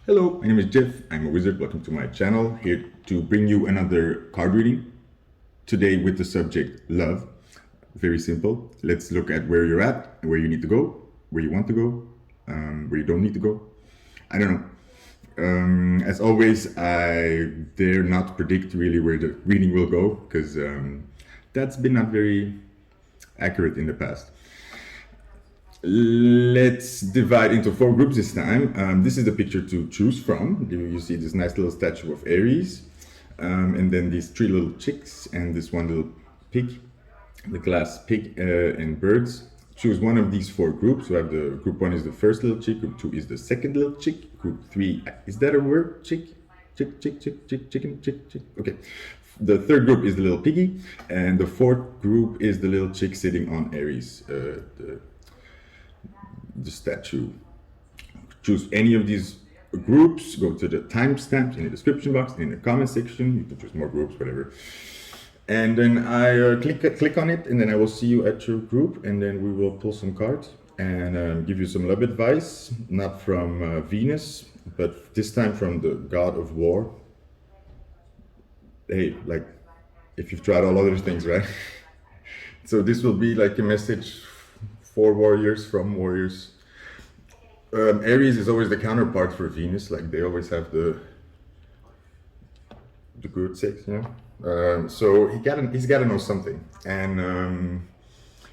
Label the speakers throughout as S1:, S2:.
S1: Hello, my name is Jeff. I'm a wizard. Welcome to my channel. Here to bring you another card reading. Today with the subject love. Very simple. Let's look at where you're at and where you need to go, where you want to go, where you don't need to go. I don't know. As always, I dare not predict really where the reading will go because that's been not very accurate in the past. Let's divide into 4 groups this time. This is the picture to choose from. You see this nice little statue of Aries, and then these 3 little chicks and this one little pig, the glass pig and birds. Choose one of these 4 groups. So I have the group 1 is the first little chick, group 2 is the second little chick, group 3, is that a word? Chick? Chick, chick, chick, chick, chicken, chick, chick. Okay. The 3rd group is the little piggy, and the 4th group is the little chick sitting on Aries, the statue. Choose any of these groups, go to the timestamps in the description box, in the comment section. You can choose more groups, whatever. And then I click on it, and then I will see you at your group, and then we will pull some cards and give you some love advice, not from Venus, but this time from the god of war. Hey, like, if you've tried all other things, right? So this will be like a message for warriors, from warriors. Aries is always the counterpart for Venus, like they always have the good sex, you know. So he's got to know something, and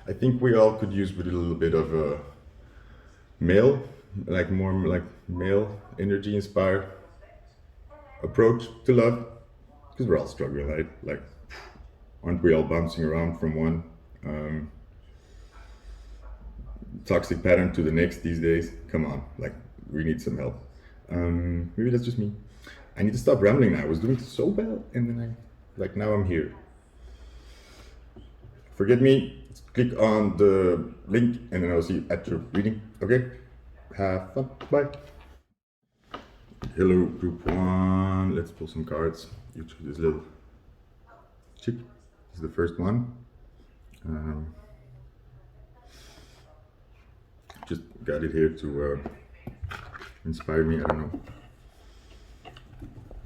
S1: I think we all could use with a little bit of a male, like more like male energy inspired approach to love, because we're all struggling, right? Like, aren't we all bouncing around from one toxic pattern to the next these days? Come on, like, we need some help. Maybe that's just me. I need to stop rambling now. I was doing so well, and then now I'm here. Forget me, click on the link, and then I'll see you at your reading. Okay? Have fun. Bye. Hello, group 1. Let's pull some cards. You choose this little chick. This is the first one. Just got it here to inspire me. I don't know.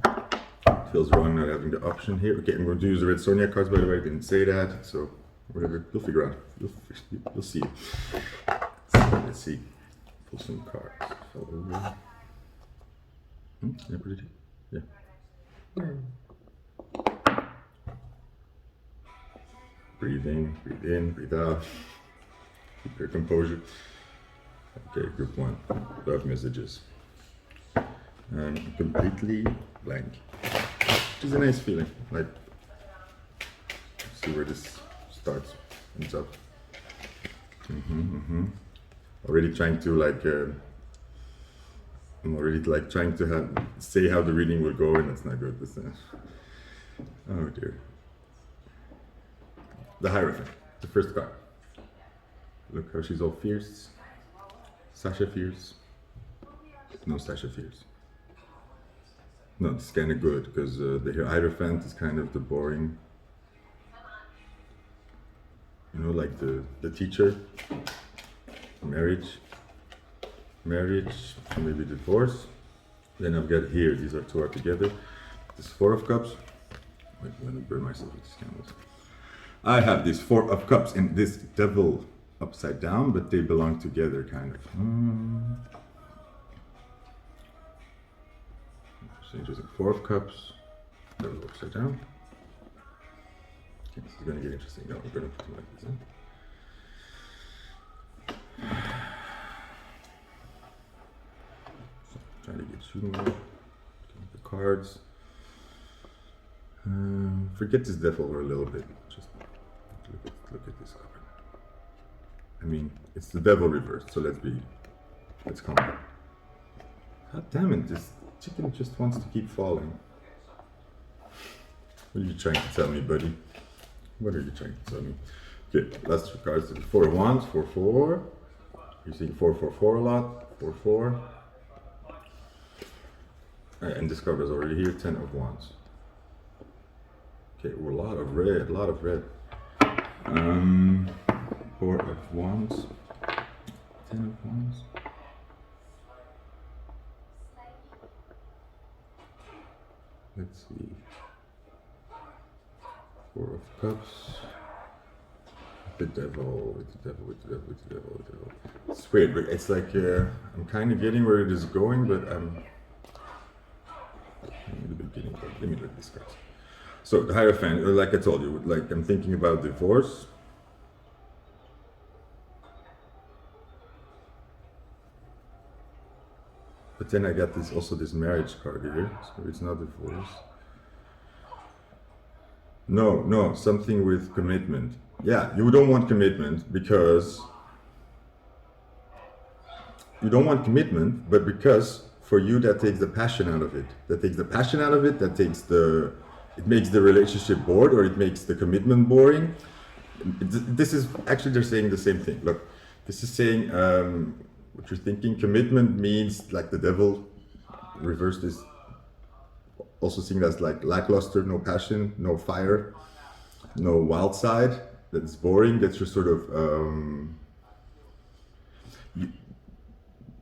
S1: It feels wrong not having the option here. Okay, I'm going to use the red Sonja cards, by the way. I didn't say that, so whatever. You'll figure out. You'll see. So, let's see. Pull some cards. Fall over. Yeah, what did you? Yeah. Breathe in, breathe out. Keep your composure. Okay, group 1, love messages. Completely blank, which is a nice feeling. Like, see where this starts, ends up. Already trying to I'm already trying to say how the reading will go, and that's not good. Oh dear. The Hierophant, the first card. Look how she's all fierce. Sasha fierce. No Sasha fierce. No, it's kind of good because the Hierophant is kind of the boring, you know, like the teacher, marriage, maybe divorce. Then I've got here, these are 2 are together. This 4 of Cups. Wait, I'm gonna burn myself with these candles. I have this 4 of Cups and this Devil upside down, but they belong together, kind of. So interesting. 4 of Cups, Devil upside down. Okay, this is gonna get interesting. No, I'm gonna put them like this. So, trying to get you more. The cards. Forget this Devil for a little bit. Just look at this card. I mean, it's the Devil reversed, so let's calm down. God damn it, this chicken just wants to keep falling. What are you trying to tell me, buddy? What are you trying to tell me? Okay, last 2 cards. 4 of Wands, 4. You're seeing 4 a lot. 4. And this card is already here. 10 of Wands. Okay, well, a lot of red. 4 of Wands. 10 of Wands. let's see. Four of Cups. The devil, with the devil, with the devil, with the devil, with the devil. It's weird, but it's like I'm kind of getting where it is going, but I'm in the beginning. Let me look at this card. So the Hierophant, like I told you, like I'm thinking about divorce. But then I got this also this marriage card here, so it's not divorce. No, something with commitment. Yeah, you don't want commitment because you don't want commitment, but because for you that takes the passion out of it. That takes the passion out of it. It makes the relationship bored, or it makes the commitment boring. This is actually they're saying the same thing. Look, this is saying what you're thinking. Commitment means like the devil. Reverse this. Also seeing that's like lackluster, no passion, no fire, no wild side. That's boring. That's your sort of.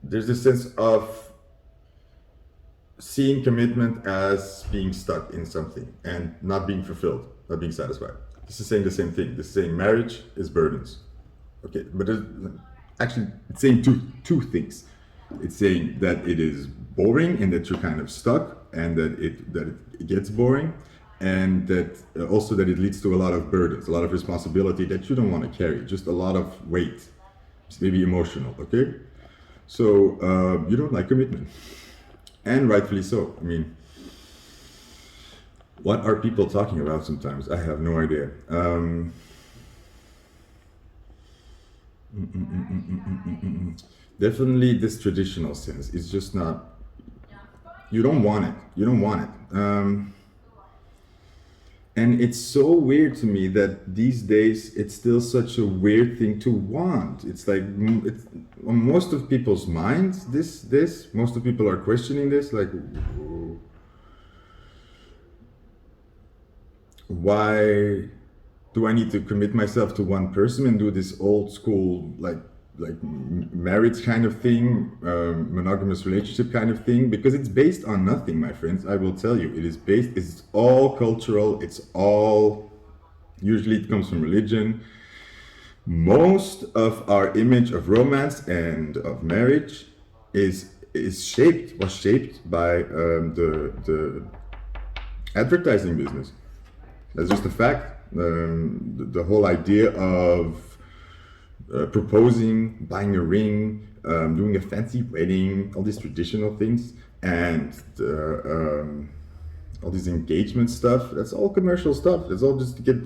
S1: There's this sense of seeing commitment as being stuck in something and not being fulfilled, not being satisfied. This is saying the same thing. This is saying marriage is burdens. Okay, but actually it's saying two things. It's saying that it is boring and that you're kind of stuck, and that it gets boring, and that also that it leads to a lot of burdens, a lot of responsibility that you don't want to carry, just a lot of weight. It's maybe emotional, okay? So you don't like commitment, and rightfully so. I mean, what are people talking about sometimes? I have no idea. Definitely this traditional sense. It's just not, you don't want it. And it's so weird to me that these days it's still such a weird thing to want. It's like, it's on most of people's minds, most of people are questioning this, like, why do I need to commit myself to one person and do this old school, like marriage kind of thing, monogamous relationship kind of thing? Because it's based on nothing, my friends. I will tell you, it's all cultural. It's all, usually it comes from religion. Most of our image of romance and of marriage was shaped by the advertising business. That's just a fact. The whole idea of proposing, buying a ring, doing a fancy wedding, all these traditional things, and all this engagement stuff, that's all commercial stuff. That's all just to get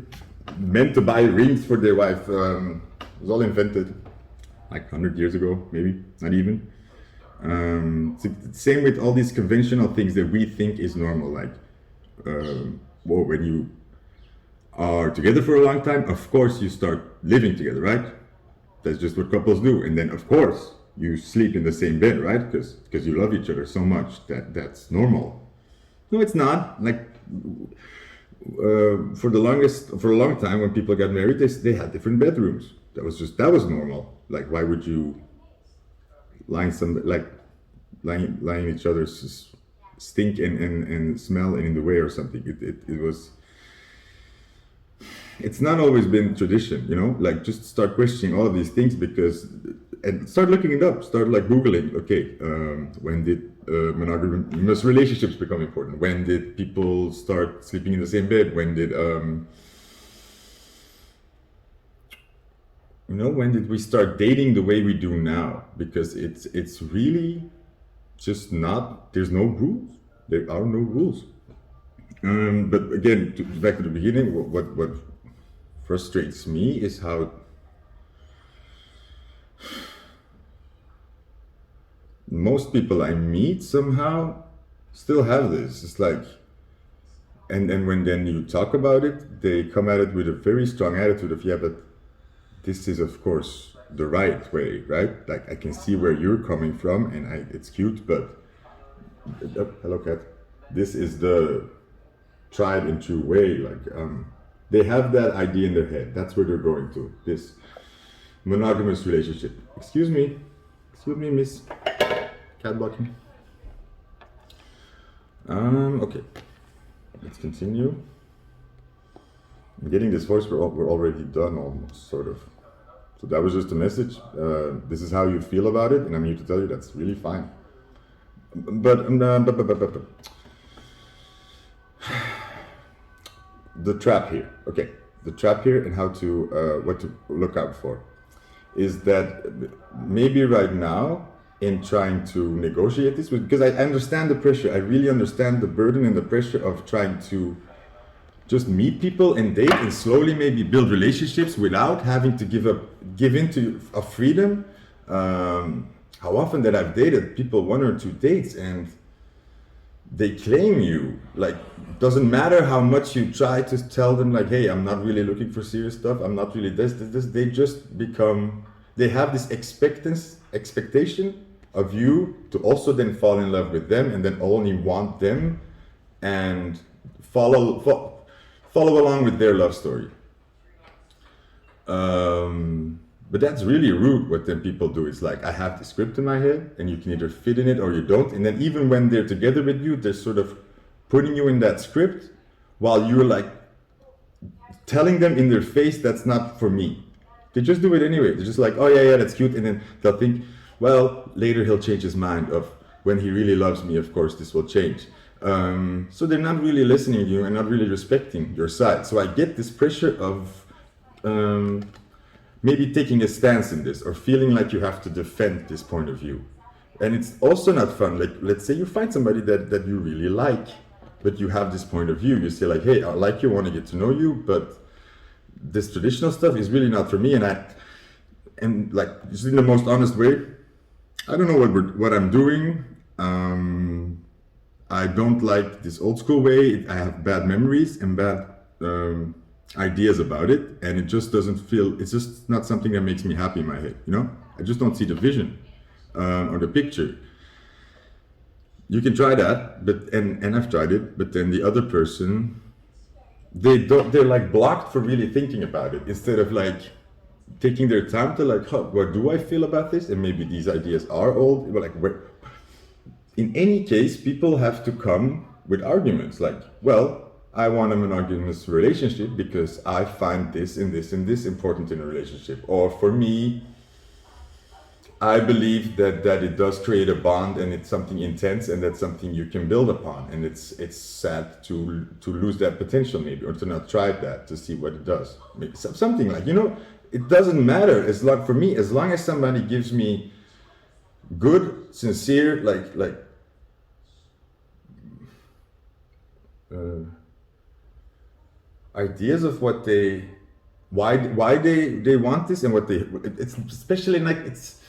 S1: men to buy rings for their wife. It was all invented like 100 years ago, maybe, not even. It's the same with all these conventional things that we think is normal, like when you are together for a long time, of course you start living together, right? That's just what couples do. And then of course you sleep in the same bed, right? Because you love each other so much that's normal. No, it's not. Like for a long time when people got married, they had different bedrooms. That was normal. Like, why would you line each other's stink and smell and in the way or something? It was. It's not always been tradition, like just start questioning all of these things and start looking it up, start like Googling, okay, when did monogamous relationships become important? When did people start sleeping in the same bed? When did we start dating the way we do now? Because it's really just not, there's no rules. There are no rules. But again, back to the beginning, what frustrates me is how most people I meet somehow still have this. It's like, and when then you talk about it, they come at it with a very strong attitude of, yeah, but this is of course the right way, right? Like, I can see where you're coming from, and it's cute, but hello cat, this is the tried and true way. Like, they have that idea in their head. That's where they're going to, this monogamous relationship. Excuse me, miss. Cat blocking. Okay. let's continue. Getting this voice, we're already done almost, sort of. So that was just a message. This is how you feel about it, and I'm here to tell you that's really fine. But the trap here, okay, the trap here and how to what to look out for is that maybe right now in trying to negotiate this, because I understand the pressure, I really understand the burden and the pressure of trying to just meet people and date and slowly maybe build relationships without having to give into a freedom. How often that I've dated people 1 or 2 dates and they claim you, like, doesn't matter how much you try to tell them like, hey, I'm not really looking for serious stuff, I'm not really this, they just become, they have this expectation of you to also then fall in love with them and then only want them and follow along with their love story. But that's really rude what then people do. It's like, I have the script in my head and you can either fit in it or you don't. And then even when they're together with you, they're sort of putting you in that script while you're like telling them in their face, that's not for me. They just do it anyway. They're just like, oh yeah, that's cute. And then they'll think, well, later he'll change his mind of when he really loves me, of course, this will change. So they're not really listening to you and not really respecting your side. So I get this pressure of maybe taking a stance in this or feeling like you have to defend this point of view. And it's also not fun. Like, let's say you find somebody that you really like, but you have this point of view. You say like, hey, I like you, I want to get to know you, but this traditional stuff is really not for me. And like, just in the most honest way, I don't know what I'm doing. I don't like this old school way. I have bad memories and bad ideas about it, and it just doesn't feel, it's just not something that makes me happy in my head, you know? I just don't see the vision or the picture. You can try that, but and I've tried it, but then the other person, they're like blocked for really thinking about it, instead of like taking their time to like, what do I feel about this? And maybe these ideas are old, but like, in any case, people have to come with arguments like, well, I want a monogamous relationship because I find this and this and this important in a relationship. Or for me, I believe that it does create a bond and it's something intense and that's something you can build upon. And it's sad to lose that potential maybe, or to not try that to see what it does. Maybe something like, you know, it doesn't matter for me, as long as somebody gives me good, sincere, ideas of what why they want this and what it's especially like, it's,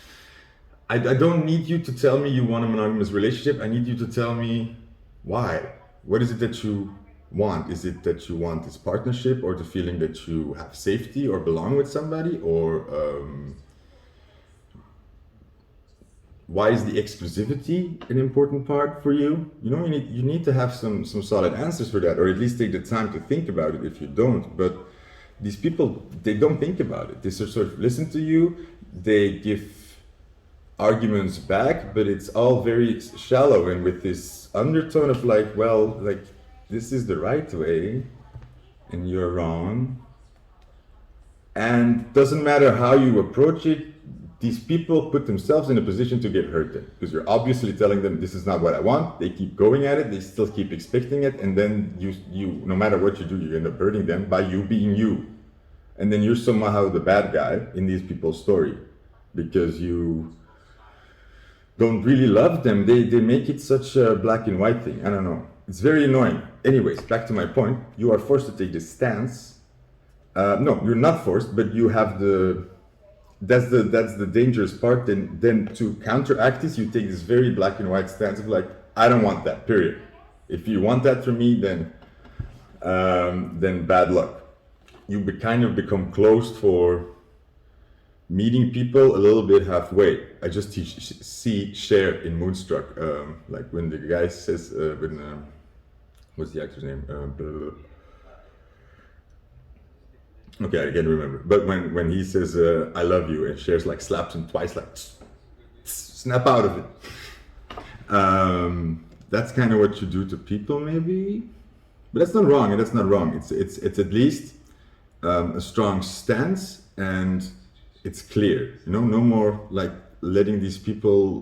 S1: I don't need you to tell me you want a monogamous relationship. I need you to tell me why. What is it that you want? Is it that you want this partnership or the feeling that you have safety or belong with somebody, or why is the exclusivity an important part for you? You know, you need to have some solid answers for that, or at least take the time to think about it if you don't. But these people, they don't think about it. They sort of listen to you, they give arguments back, but it's all very shallow and with this undertone of like, well, like, this is the right way and you're wrong. And doesn't matter how you approach it, these people put themselves in a position to get hurt then, because you're obviously telling them this is not what I want. They keep going at it, they still keep expecting it, and then you no matter what you do, you end up hurting them by you being you. And then you're somehow the bad guy in these people's story because you don't really love them. They make it such a black and white thing. I don't know. It's very annoying. Anyways, back to my point. You are forced to take this stance. No, you're not forced, but you have that's the dangerous part. Then to counteract this, you take this very black and white stance of like, I don't want that, period. If you want that from me, then bad luck. You kind of become closed for meeting people a little bit halfway. I just see Cher in Moonstruck, like when the guy says, what's the actor's name? Okay, I can't remember. But when he says, I love you, and Cher's like slaps him twice, like, snap out of it. That's kind of what you do to people, maybe. But that's not wrong, and that's not wrong. It's at least a strong stance, and it's clear. You know, no more like letting these people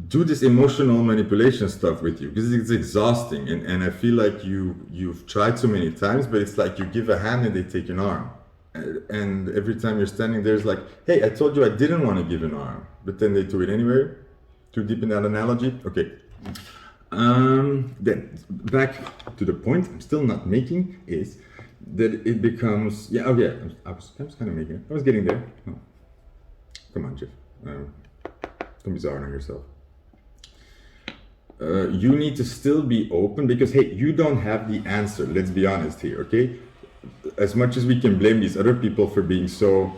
S1: do this emotional manipulation stuff with you, because it's exhausting. And I feel like you've tried so many times, but it's like you give a hand and they take an arm. And every time you're standing there, it's like, hey, I told you I didn't want to give an arm, but then they do it anyway. Too deep in that analogy? Okay. Then back to the point I'm still not making is that it becomes, yeah, oh yeah, I was kind of making it. I was getting there. Oh. Come on, Jeff. Don't be sour on yourself. You need to still be open because, hey, you don't have the answer. Let's be honest here, okay? As much as we can blame these other people for being so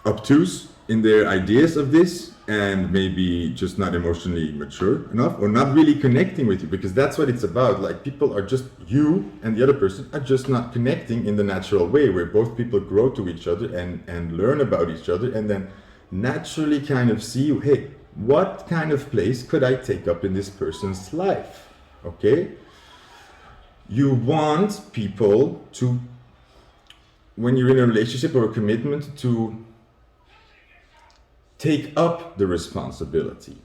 S1: obtuse in their ideas of this and maybe just not emotionally mature enough or not really connecting with you, because that's what it's about. Like, people are just, you and the other person are just not connecting in the natural way where both people grow to each other and learn about each other and then naturally kind of see, hey, what kind of place could I take up in this person's life? Okay? You want people to, when you're in a relationship or a commitment, to take up the responsibility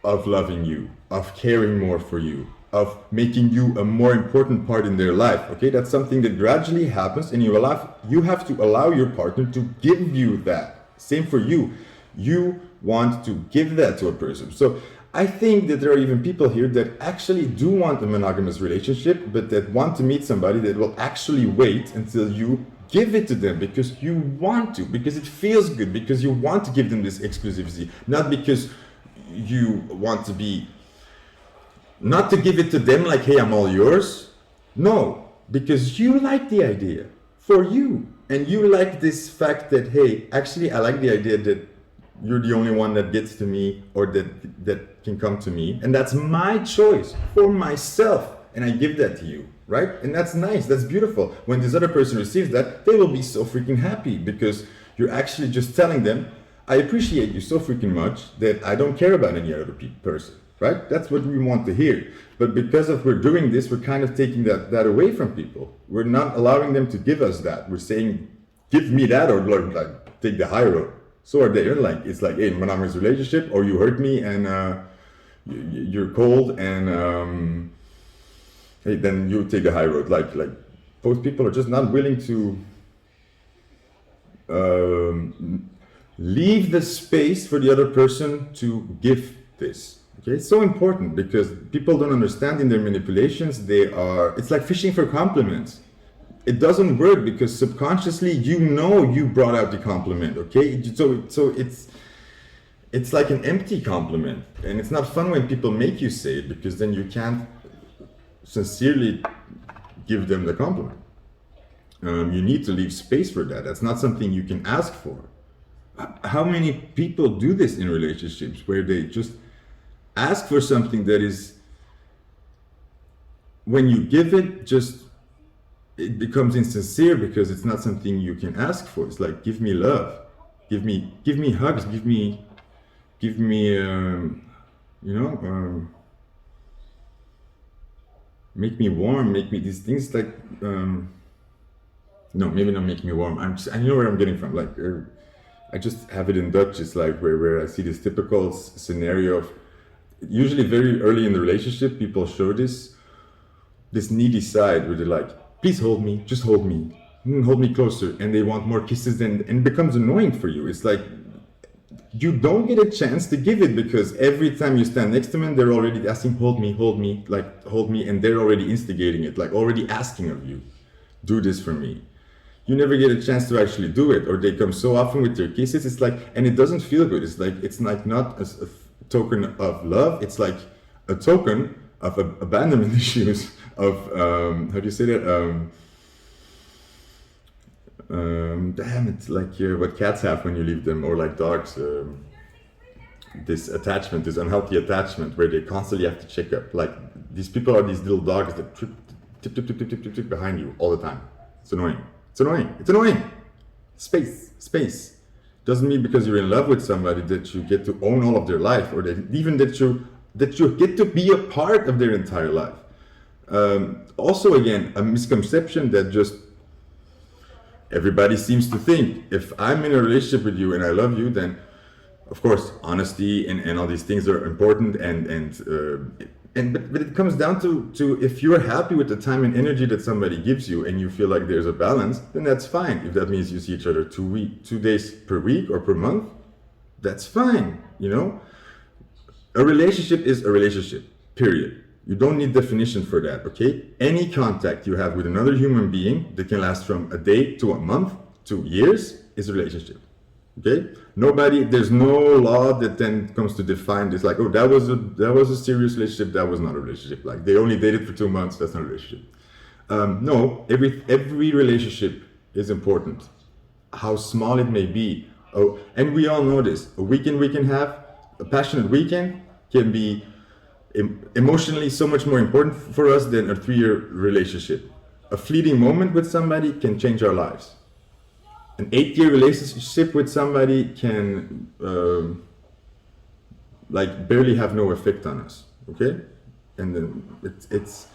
S1: of loving you, of caring more for you, of making you a more important part in their life. Okay, that's something that gradually happens, and you have to allow your partner to give you that. Same for you. You want to give that to a person. So I think that there are even people here that actually do want a monogamous relationship, but that want to meet somebody that will actually wait until you give it to them because you want to, because it feels good, because you want to give them this exclusivity, not because you want to be, not to give it to them like, hey, I'm all yours. No, because you like the idea for you. And you like this fact that, hey, actually, I like the idea that you're the only one that gets to me or that can come to me. And that's my choice for myself. And I give that to you, right? And that's nice, that's beautiful. When this other person receives that, they will be so freaking happy because you're actually just telling them, I appreciate you so freaking much that I don't care about any other person, right? That's what we want to hear. But because of we're doing this, we're kind of taking that away from people. We're not allowing them to give us that. We're saying, give me that, or like take the high road. So are they. Like, it's like, hey, monogamous relationship, or you hurt me and you're cold and hey, then you take the high road. Like both people are just not willing to leave the space for the other person to give this. Okay, it's so important because people don't understand in their manipulations. It's like fishing for compliments. It doesn't work because subconsciously you know you brought out the compliment. Okay, so it's like an empty compliment, and it's not fun when people make you say it because then you can't sincerely give them the compliment. You need to leave space for that. That's not something you can ask for. How many people do this in relationships where they just ask for something that is, when you give it, just it becomes insincere because it's not something you can ask for. It's like, give me love, give me hugs, give me make me warm, make me these things like no, maybe not make me warm. I know where I'm getting from. Like I just have it in Dutch. It's like where I see this typical scenario of, usually very early in the relationship, people show this needy side where they're like, please hold me, just hold me closer, and they want more kisses, and it becomes annoying for you. It's like you don't get a chance to give it because every time you stand next to them, they're already asking, hold me, like hold me, and they're already instigating it, like already asking of you, do this for me. You never get a chance to actually do it, or they come so often with their kisses. It's like, and it doesn't feel good. It's like not a token of love. It's like a token of abandonment issues of how do you say that? Damn, it's like what cats have when you leave them, or like dogs. This attachment, this unhealthy attachment, where they constantly have to check up. Like these people are these little dogs that tip behind you all the time. It's annoying. It's annoying. Space. Doesn't mean because you're in love with somebody that you get to own all of their life, or that even that you that you get to be a part of their entire life. Also, again, a misconception that just everybody seems to think, if I'm in a relationship with you and I love you, then of course honesty and all these things are important, but it comes down to if you're happy with the time and energy that somebody gives you and you feel like there's a balance, then that's fine. If that means you see each other 2 days per week or per month, that's fine. A relationship is a relationship, period. You don't need definition for that, okay? Any contact you have with another human being that can last from a day to a month to years is a relationship, okay? There's no law that then comes to define this, like, oh, that was a serious relationship, that was not a relationship. Like, they only dated for 2 months, that's not a relationship. No, every relationship is important, how small it may be. Oh, and we all know this. A weekend we can have, a passionate weekend can be emotionally so much more important for us than a 3-year relationship. A fleeting moment with somebody can change our lives. An 8-year relationship with somebody can barely have no effect on us, okay? And then it's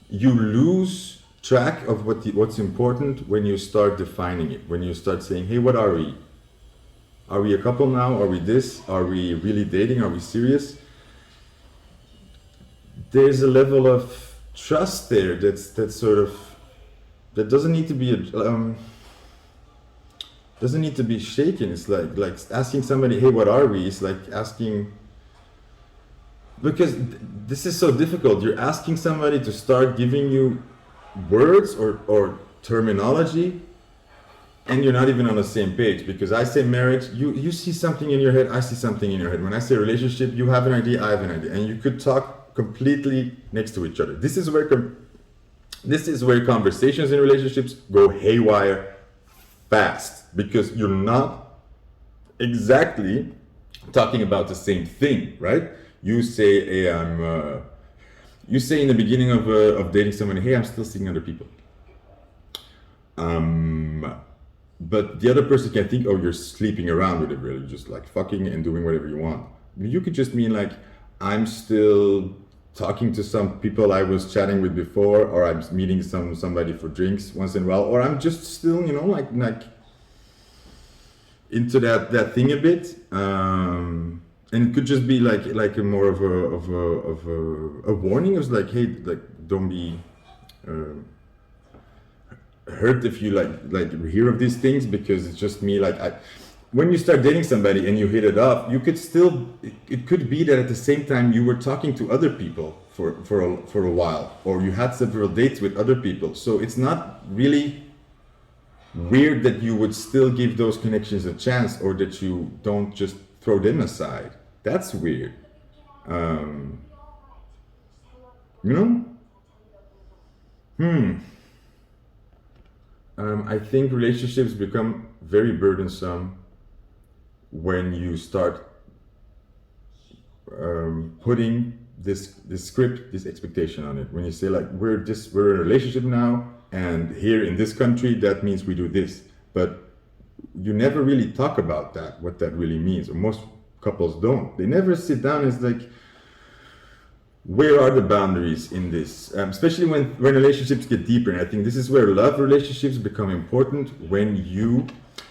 S1: you lose track of what's important when you start defining it, when you start saying, hey, what are we? Are we a couple now? Are we this? Are we really dating? Are we serious? There's a level of trust there that doesn't need to be doesn't need to be shaken. It's like asking somebody, hey, what are we? It's like asking, because this is so difficult. You're asking somebody to start giving you words or terminology, and you're not even on the same page. Because I say marriage, you see something in your head, I see something in your head. When I say relationship, you have an idea, I have an idea, and you could talk completely next to each other. This is where conversations in relationships go haywire fast, because you're not exactly talking about the same thing, right? You say, hey, you say in the beginning of dating someone, hey, I'm still seeing other people. But the other person can think, oh, you're sleeping around with it, really, just like fucking and doing whatever you want. You could just mean like, I'm still talking to some people I was chatting with before, or I'm meeting somebody for drinks once in a while, or I'm just still, like into that thing a bit. And it could just be like a more of a warning. It was like, hey, like, don't be hurt if you like hear of these things, because it's just me. When you start dating somebody and you hit it off, you could still, it could be that at the same time you were talking to other people for a while, or you had several dates with other people. So it's not really weird that you would still give those connections a chance, or that you don't just throw them aside. That's weird. I think relationships become very burdensome when you start putting this script, this expectation on it. When you say like, we're in a relationship now, and here in this country that means we do this, but you never really talk about that, what that really means, or most couples don't. They never sit down and it's like, where are the boundaries in this? Especially when relationships get deeper. And I think this is where love relationships become important, when you,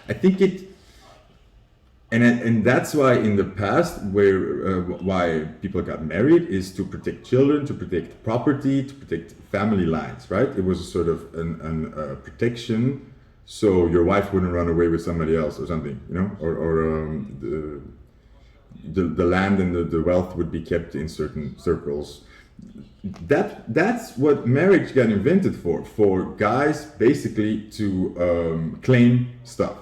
S1: I think it, and that's why in the past, why people got married is to protect children, to protect property, to protect family lines, right? It was a sort of a protection, so your wife wouldn't run away with somebody else or something, or the land and the wealth would be kept in certain circles. That's what marriage got invented for guys basically to claim stuff,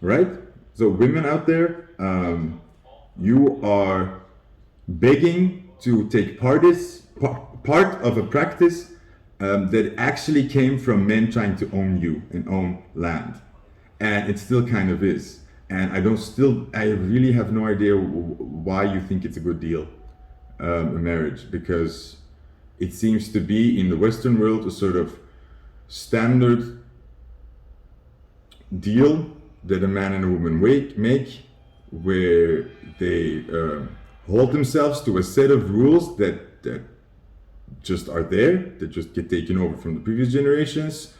S1: right? So women out there, you are begging to take part of a practice that actually came from men trying to own you and own land, and it still kind of is. And I really have no idea why you think it's a good deal, a marriage, because it seems to be in the Western world a sort of standard deal that a man and a woman make, where they hold themselves to a set of rules that just are there, that just get taken over from the previous generations,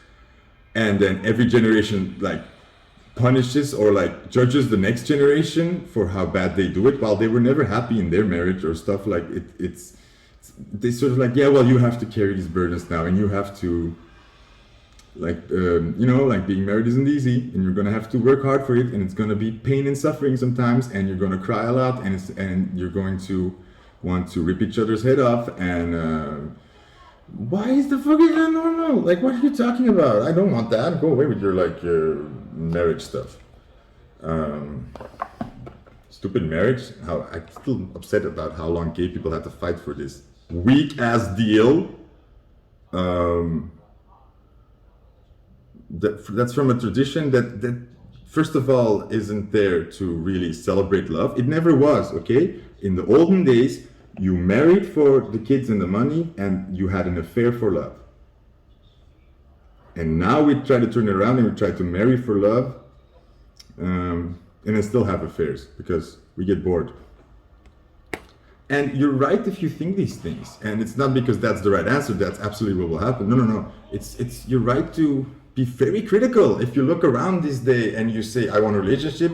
S1: and then every generation like punishes or like judges the next generation for how bad they do it, while they were never happy in their marriage or stuff like it's they sort of like, yeah, well, you have to carry these burdens now, and you have to like like being married isn't easy, and you're gonna have to work hard for it, and it's gonna be pain and suffering sometimes, and you're gonna cry a lot, and you're going to want to rip each other's head off, and why is the fuck is that normal? Like, what are you talking about? I don't want that. Go away with your like your marriage stuff. Stupid marriage. How I'm still upset about how long gay people had to fight for this weak ass deal. That's from a tradition that first of all isn't there to really celebrate love. It never was. Okay, in the olden days, you married for the kids and the money, and you had an affair for love. And now we try to turn it around, and we try to marry for love, and then still have affairs because we get bored. And you're right if you think these things, and it's not because that's the right answer. That's absolutely what will happen. No. It's you're right to be very critical. If you look around this day and you say, "I want a relationship,"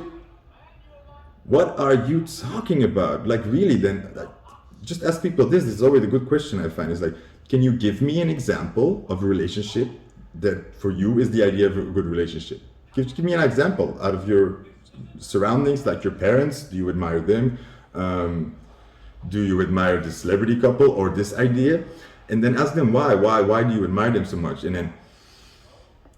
S1: what are you talking about? Like, really? Then like, just ask people this. This is always a good question I find. It's like, can you give me an example of a relationship that for you is the idea of a good relationship? Give me an example out of your surroundings, like your parents. Do you admire them? Do you admire the celebrity couple or this idea? And then ask them why. Why do you admire them so much? And then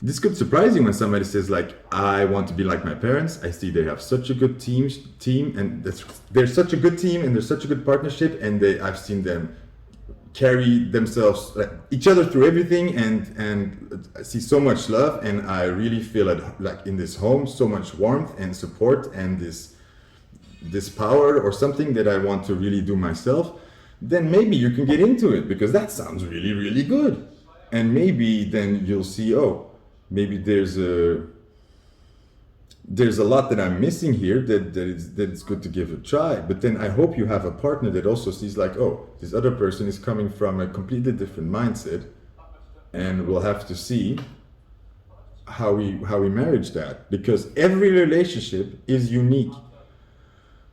S1: this could surprise you when somebody says like, I want to be like my parents. I see they have such a good team, and they're such a good team, and they're such a good partnership, and I've seen them carry themselves, like, each other through everything, and I see so much love, and I really feel like in this home so much warmth and support and this power or something that I want to really do myself. Then maybe you can get into it, because that sounds really, really good. And maybe then you'll see, oh, maybe there's a lot that I'm missing here that it's good to give a try. But then I hope you have a partner that also sees like, oh, this other person is coming from a completely different mindset, and we'll have to see how we manage that, because every relationship is unique.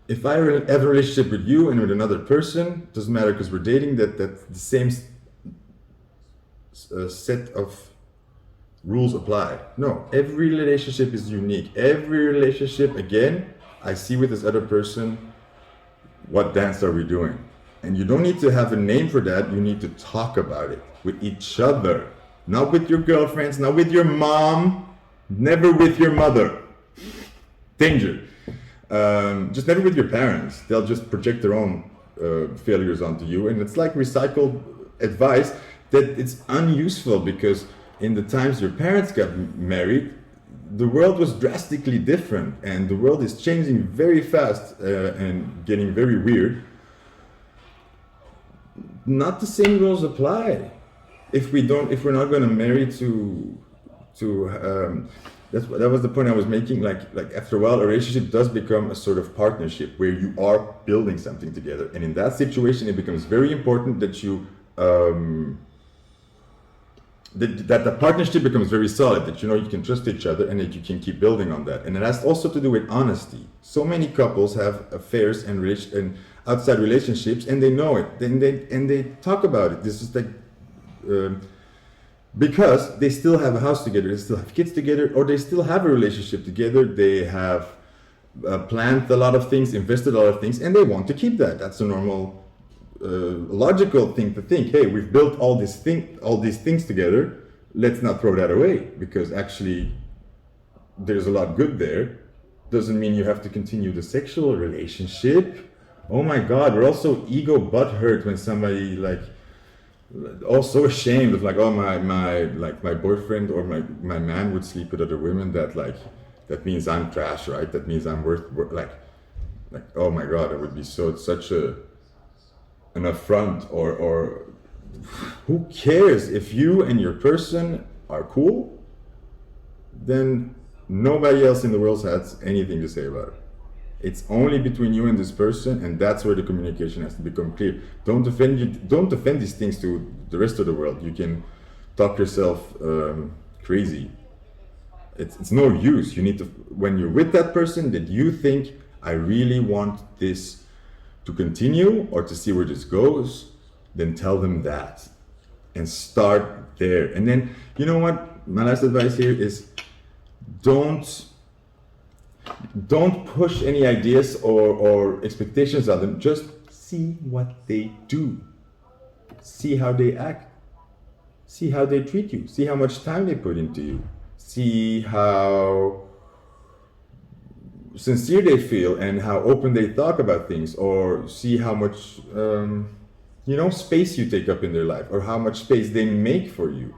S1: If I have a relationship with you and with another person, doesn't matter because we're dating, that's the same set of rules apply. No, every relationship is unique. Every relationship, again, I see with this other person, what dance are we doing? And you don't need to have a name for that. You need to talk about it with each other. Not with your girlfriends, not with your mom, never with your mother. Danger. Just never with your parents. They'll just project their own failures onto you. And it's like recycled advice that it's unuseful, because in the times your parents got married, the world was drastically different, and the world is changing very fast and getting very weird. Not the same rules apply. If we're not going to marry that was the point I was making. Like after a while, a relationship does become a sort of partnership where you are building something together, and in that situation, it becomes very important that you. That the partnership becomes very solid, that you can trust each other, and that you can keep building on that. And it has also to do with honesty. So many couples have affairs and outside relationships, and they know it. Then they talk about it. This is like because they still have a house together, they still have kids together, or they still have a relationship together. They have planned a lot of things, invested a lot of things, and they want to keep that. That's a normal. Logical thing to think. Hey, we've built all these things together. Let's not throw that away, because actually there's a lot good there. Doesn't mean you have to continue the sexual relationship. Oh my God, we're also ego butthurt when somebody also ashamed of my boyfriend or my man would sleep with other women. That means I'm trash, right? That means I'm worth oh my God, it would be such an affront, or who cares? If you and your person are cool, then nobody else in the world has anything to say about it. It's only between you and this person, and that's where the communication has to become clear. Don't defend these things to the rest of the world. You can talk yourself crazy. It's no use. You need to, when you're with that person that you think, I really want this to continue or to see where this goes, then tell them that and start there. And then, you know what? My last advice here is don't push any ideas or expectations on them. Just see what they do. See how they act. See how they treat you. See how much time they put into you. See how sincere they feel and how open they talk about things, or see how much space you take up in their life, or how much space they make for you.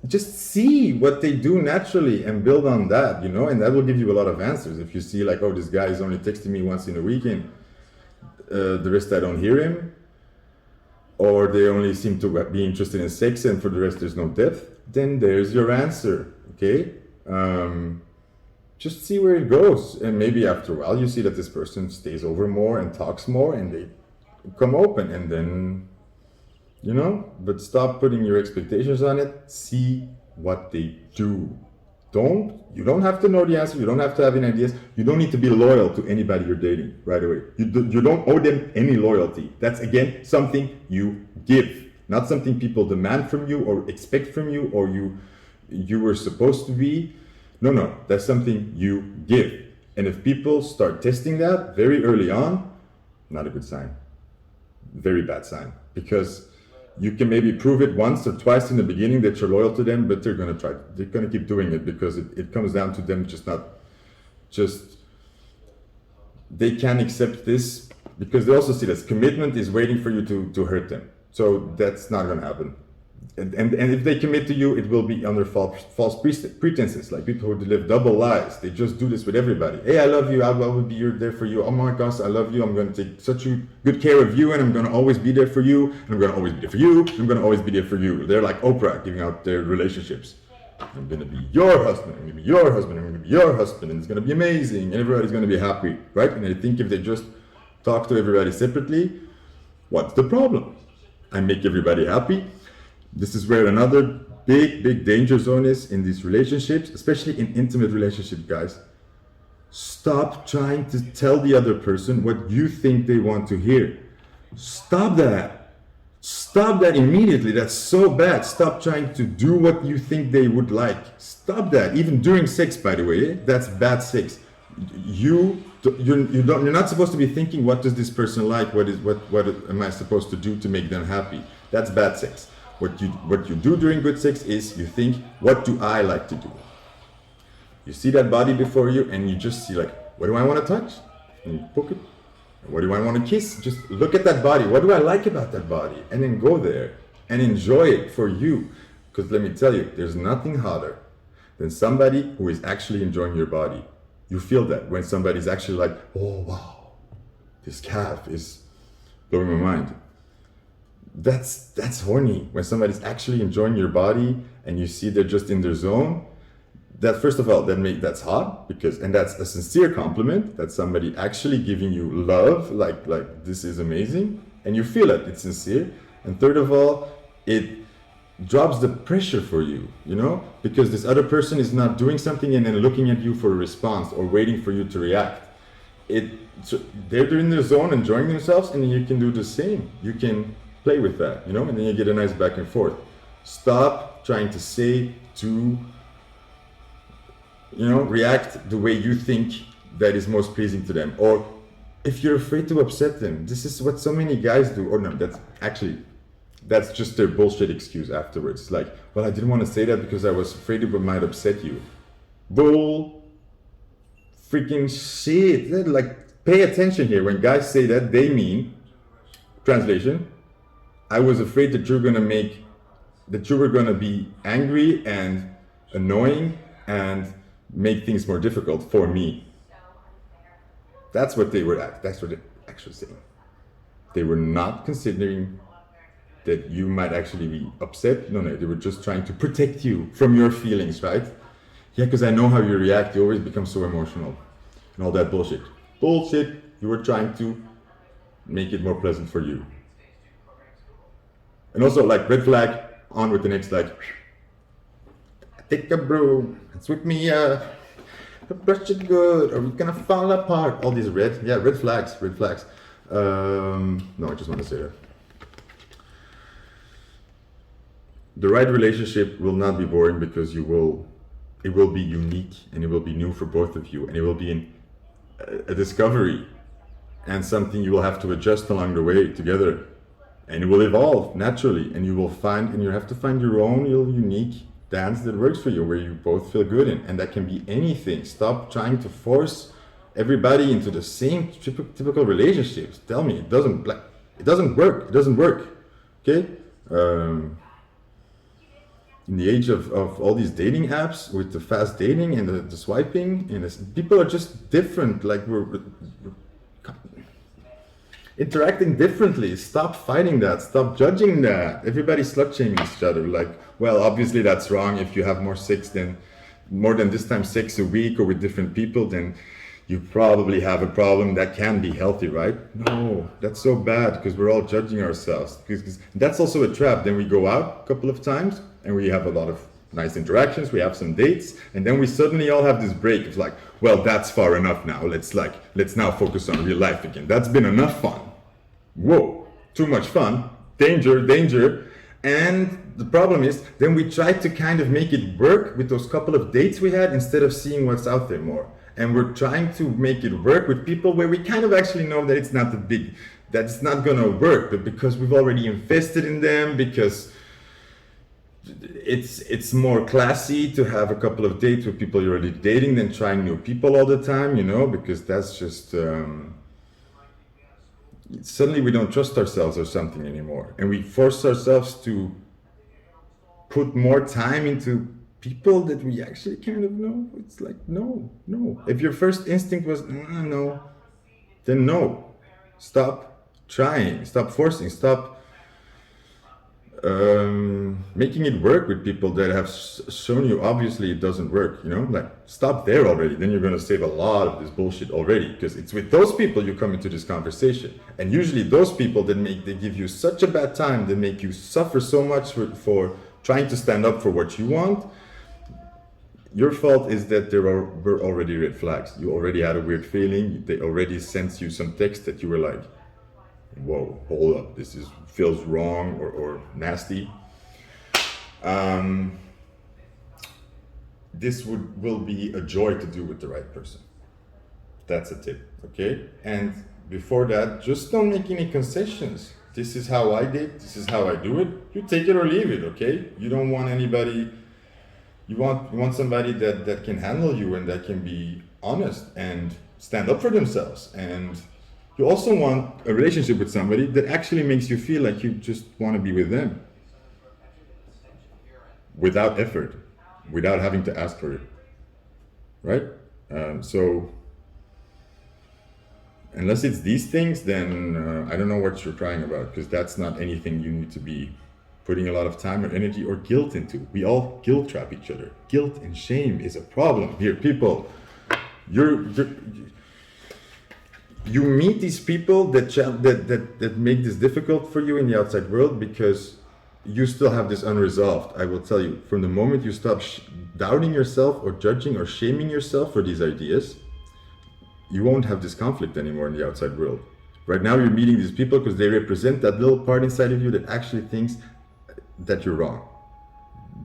S1: Just see what they do naturally and build on that, and that will give you a lot of answers. If you see like, oh, this guy is only texting me once in a weekend, the rest I don't hear him, or they only seem to be interested in sex and for the rest there's no depth, then there's your answer, okay? Just see where it goes, and maybe after a while you see that this person stays over more and talks more and they come open, and then but stop putting your expectations on it. See what they do. You don't have to know the answer. You don't have to have any ideas. You don't need to be loyal to anybody you're dating right away. You don't owe them any loyalty. That's, again, something you give, not something people demand from you or expect from you, or you were supposed to be. No, that's something you give. And if people start testing that very early on, not a good sign. Very bad sign. Because you can maybe prove it once or twice in the beginning that you're loyal to them, but they're going to keep doing it, because it comes down to them they can't accept this, because they also see that commitment is waiting for you to hurt them. So that's not going to happen. And if they commit to you, it will be under false pretenses, like people who live double lives. They just do this with everybody. Hey, I love you. I will be there for you. Oh my gosh, I love you. I'm going to take such good care of you, and I'm going to always be there for you. And I'm going to always be there for you. And I'm going to always be there for you. They're like Oprah giving out their relationships. I'm going to be your husband. I'm going to be your husband. I'm going to be your husband. And it's going to be amazing. And everybody's going to be happy, right? And I think if they just talk to everybody separately, what's the problem? I make everybody happy. This is where another big danger zone is in these relationships, especially in intimate relationships, guys. Stop trying to tell the other person what you think they want to hear. Stop that. Stop that immediately. That's so bad. Stop trying to do what you think they would like. Stop that. Even during sex, by the way, that's bad sex. You're not supposed to be thinking, what does this person like? What am I supposed to do to make them happy? That's bad sex. What you do during good sex is you think, what do I like to do? You see that body before you, and you just see like, what do I want to touch? And you poke it. What do I want to kiss? Just look at that body. What do I like about that body? And then go there and enjoy it for you. Because let me tell you, there's nothing hotter than somebody who is actually enjoying your body. You feel that when somebody's actually like, oh wow, this calf is blowing my mind. That's horny. When somebody's actually enjoying your body and you see they're just in their zone. That, first of all, that's hot, and that's a sincere compliment. That's somebody actually giving you love, like this is amazing, and you feel it. It's sincere. And third of all, it drops the pressure for you, because this other person is not doing something and then looking at you for a response or waiting for you to react. They're in their zone, enjoying themselves, and then you can do the same. You can play with that, and then you get a nice back and forth. Stop trying to say to, react the way you think that is most pleasing to them. Or if you're afraid to upset them, this is what so many guys do. Or no, that's just their bullshit excuse afterwards. Like, well, I didn't want to say that because I was afraid it might upset you. Bull freaking shit. Like, pay attention here. When guys say that, they mean, translation, I was afraid that you were gonna be angry and annoying and make things more difficult for me. That's what they were actually saying. They were not considering that you might actually be upset. No, they were just trying to protect you from your feelings, right? Yeah, because I know how you react. You always become so emotional and all that bullshit. Bullshit. You were trying to make it more pleasant for you. And also, like, red flag, on with the next, like, take a broom and sweep me brush it good, or we're gonna fall apart. All these red flags. No, I just want to say that. The right relationship will not be boring because it will be unique and it will be new for both of you, and it will be a discovery and something you will have to adjust along the way together, and it will evolve naturally, and you have to find your own little unique dance that works for you, where you both feel good in, and that can be anything. Stop trying to force everybody into the same typical relationships. Tell me, it doesn't work. Okay. In the age of all these dating apps with the fast dating and the swiping, and people are just different. Like we're interacting differently. Stop fighting that. Stop judging that. Everybody's slut shaming each other. Like, well, obviously that's wrong. If you have more than this time sex a week or with different people, then you probably have a problem that can be healthy, right? No, that's so bad because we're all judging ourselves. Because that's also a trap. Then we go out a couple of times and we have a lot of nice interactions. We have some dates, and then we suddenly all have this break. It's like, well, that's far enough now. Let's now focus on real life again. That's been enough fun. Whoa, too much fun. Danger. And the problem is, then we try to kind of make it work with those couple of dates we had instead of seeing what's out there more. And we're trying to make it work with people where we kind of actually know that it's not that's not gonna work, but because we've already invested in them, because it's more classy to have a couple of dates with people you're already dating than trying new people all the time, because that's just suddenly we don't trust ourselves or something anymore, and we force ourselves to put more time into people that we actually kind of know. It's like, no. If your first instinct was no, then no. Stop trying, stop forcing, stop making it work with people that have shown you obviously it doesn't work, like stop there already. Then you're going to save a lot of this bullshit already, because it's with those people you come into this conversation, and usually those people they give you such a bad time, they make you suffer so much for trying to stand up for what you want. Your fault is that there were already red flags. You already had a weird feeling. They already sent you some text that you were like, whoa, hold up, this feels wrong or nasty. This will be a joy to do with the right person. That's a tip, okay? And before that, just don't make any concessions. This is how I did, this is how I do it. You take it or leave it, okay? You don't want anybody, you want somebody that can handle you and that can be honest and stand up for themselves. And you also want a relationship with somebody that actually makes you feel like you just want to be with them without effort, without having to ask for it, right? So unless it's these things, then I don't know what you're crying about, because that's not anything you need to be putting a lot of time or energy or guilt into. We all guilt trap each other. Guilt and shame is a problem here, people. You meet these people that make this difficult for you in the outside world because you still have this unresolved. I will tell you, from the moment you stop doubting yourself or judging or shaming yourself for these ideas, you won't have this conflict anymore in the outside world. Right now you're meeting these people because they represent that little part inside of you that actually thinks that you're wrong,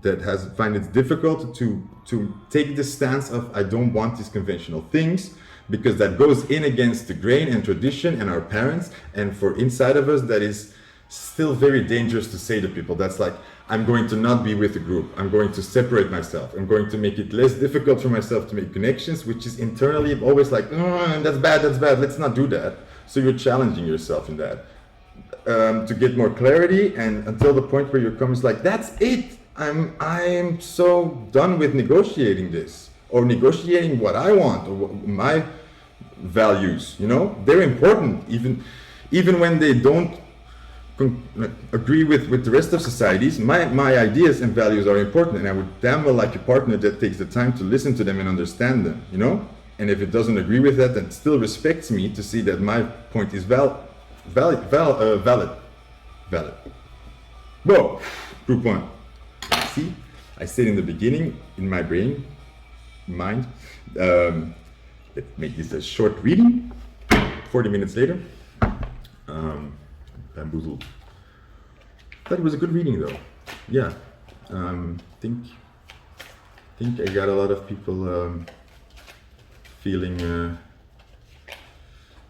S1: that find it difficult to take the stance of I don't want these conventional things, because that goes in against the grain and tradition and our parents, and for inside of us that is still very dangerous to say to people. That's like, I'm going to not be with a group, I'm going to separate myself, I'm going to make it less difficult for myself to make connections, which is internally always like, that's bad, let's not do that. So you're challenging yourself in that to get more clarity, and until the point where you come is like, that's it, I'm so done with negotiating this, or negotiating what I want, or my values, they're important, even when they don't agree with the rest of societies. My ideas and values are important, and I would damn well like a partner that takes the time to listen to them and understand them, and if it doesn't agree with that, then still respects me to see that my point is valid. Whoa, group one. See, I said in the beginning, in my mind, let's make this a short reading. 40 minutes later, bamboozled. That was a good reading though. Yeah, think I got a lot of people feeling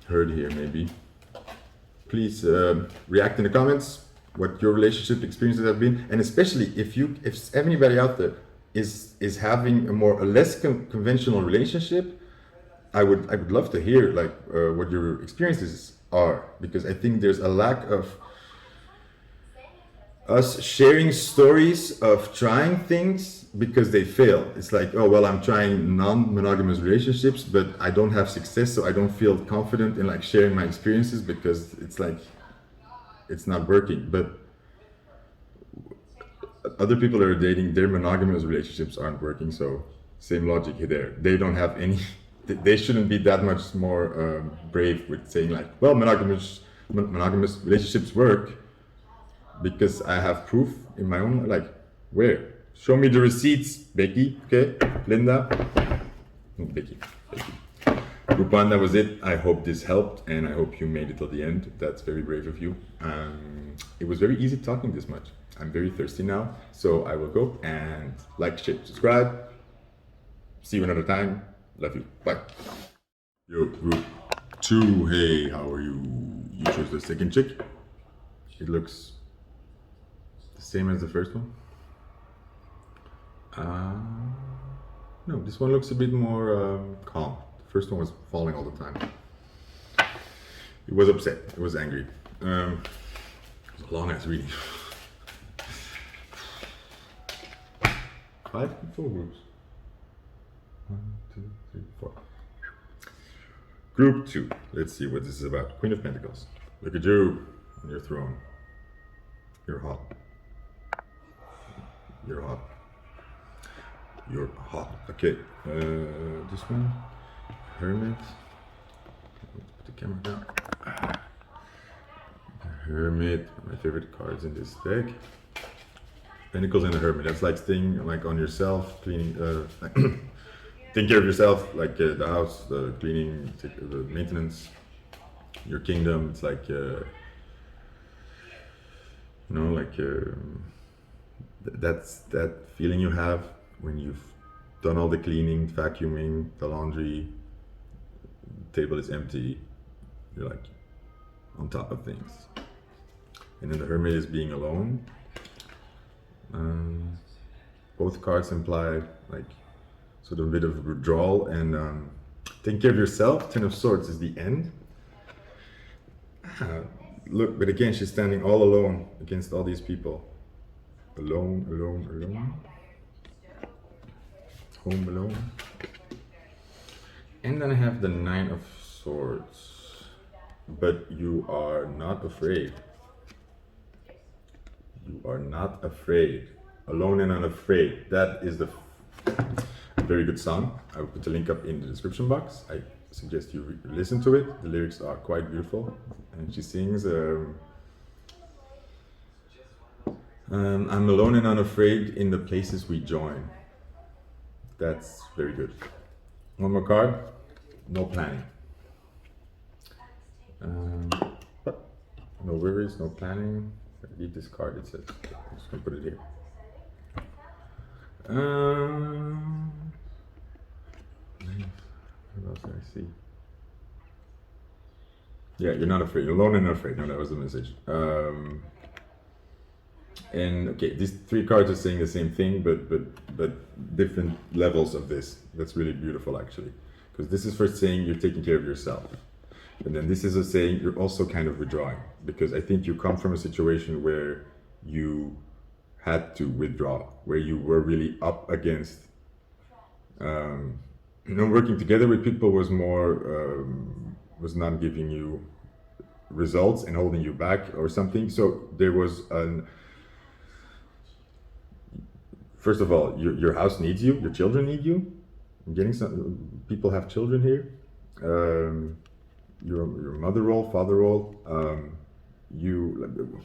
S1: heard here maybe. Please react in the comments what your relationship experiences have been, and especially if anybody out there is having a less conventional relationship, I would love to hear like what your experiences are, because I think there's a lack of us sharing stories of trying things because they fail. It's like, oh well, I'm trying non-monogamous relationships, but I don't have success, so I don't feel confident in like sharing my experiences because it's like it's not working. But other people that are dating, their monogamous relationships aren't working, so same logic there. They don't have any. They shouldn't be that much more brave with saying like, well, monogamous relationships work, because I have proof in my own, like, where? Show me the receipts, Becky, okay? Linda? Becky. Group one, that was it. I hope this helped, and I hope you made it till the end. That's very brave of you. It was very easy talking this much. I'm very thirsty now, so I will go and like, share, subscribe. See you another time. Love you. Bye. Yo, group two. Hey, how are you? You chose the second chick. It looks the same as the first one. No, this one looks a bit more calm. The first one was falling all the time. It was upset. It was angry. It was a long ass reading. 5 and 4 groups. 1, 2, 3, 4. Group 2. Let's see what this is about. Queen of Pentacles. Look at you on your throne. You're hot. You're hot. You're hot. Okay. This one. Hermit. Put the camera down. Hermit. My favorite cards in this deck. Pentacles and the Hermit. That's like staying like on yourself, cleaning. Take care of yourself, like the house, the cleaning, the maintenance, your kingdom. It's like, that's that feeling you have when you've done all the cleaning, vacuuming, the laundry, the table is empty, you're like on top of things. And then the Hermit is being alone. Both cards imply like sort of a bit of withdrawal and take care of yourself. 10 of Swords is the end. Look, but again, she's standing all alone against all these people. Alone. Home alone. And then I have the 9 of Swords. But you are not afraid. You are not afraid. Alone and Unafraid. That is the very good song. I will put the link up in the description box. I suggest you listen to it. The lyrics are quite beautiful. And she sings, I'm alone and unafraid in the places we join. That's very good. One more card. No planning. No worries, no planning. I read this card, it says. I'm just gonna put it here. What else did I see? Yeah, you're not afraid. You're alone and not afraid. No, that was the message. And okay, these 3 cards are saying the same thing, but different levels of this. That's really beautiful, actually, because this is first saying you're taking care of yourself, and then this is a saying you're also kind of withdrawing, because I think you come from a situation where you had to withdraw, where you were really up against. Working together with people was more was not giving you results and holding you back or something. So there was first of all, your house needs you, your children need you, I'm getting some people have children here. Your mother role, father role. You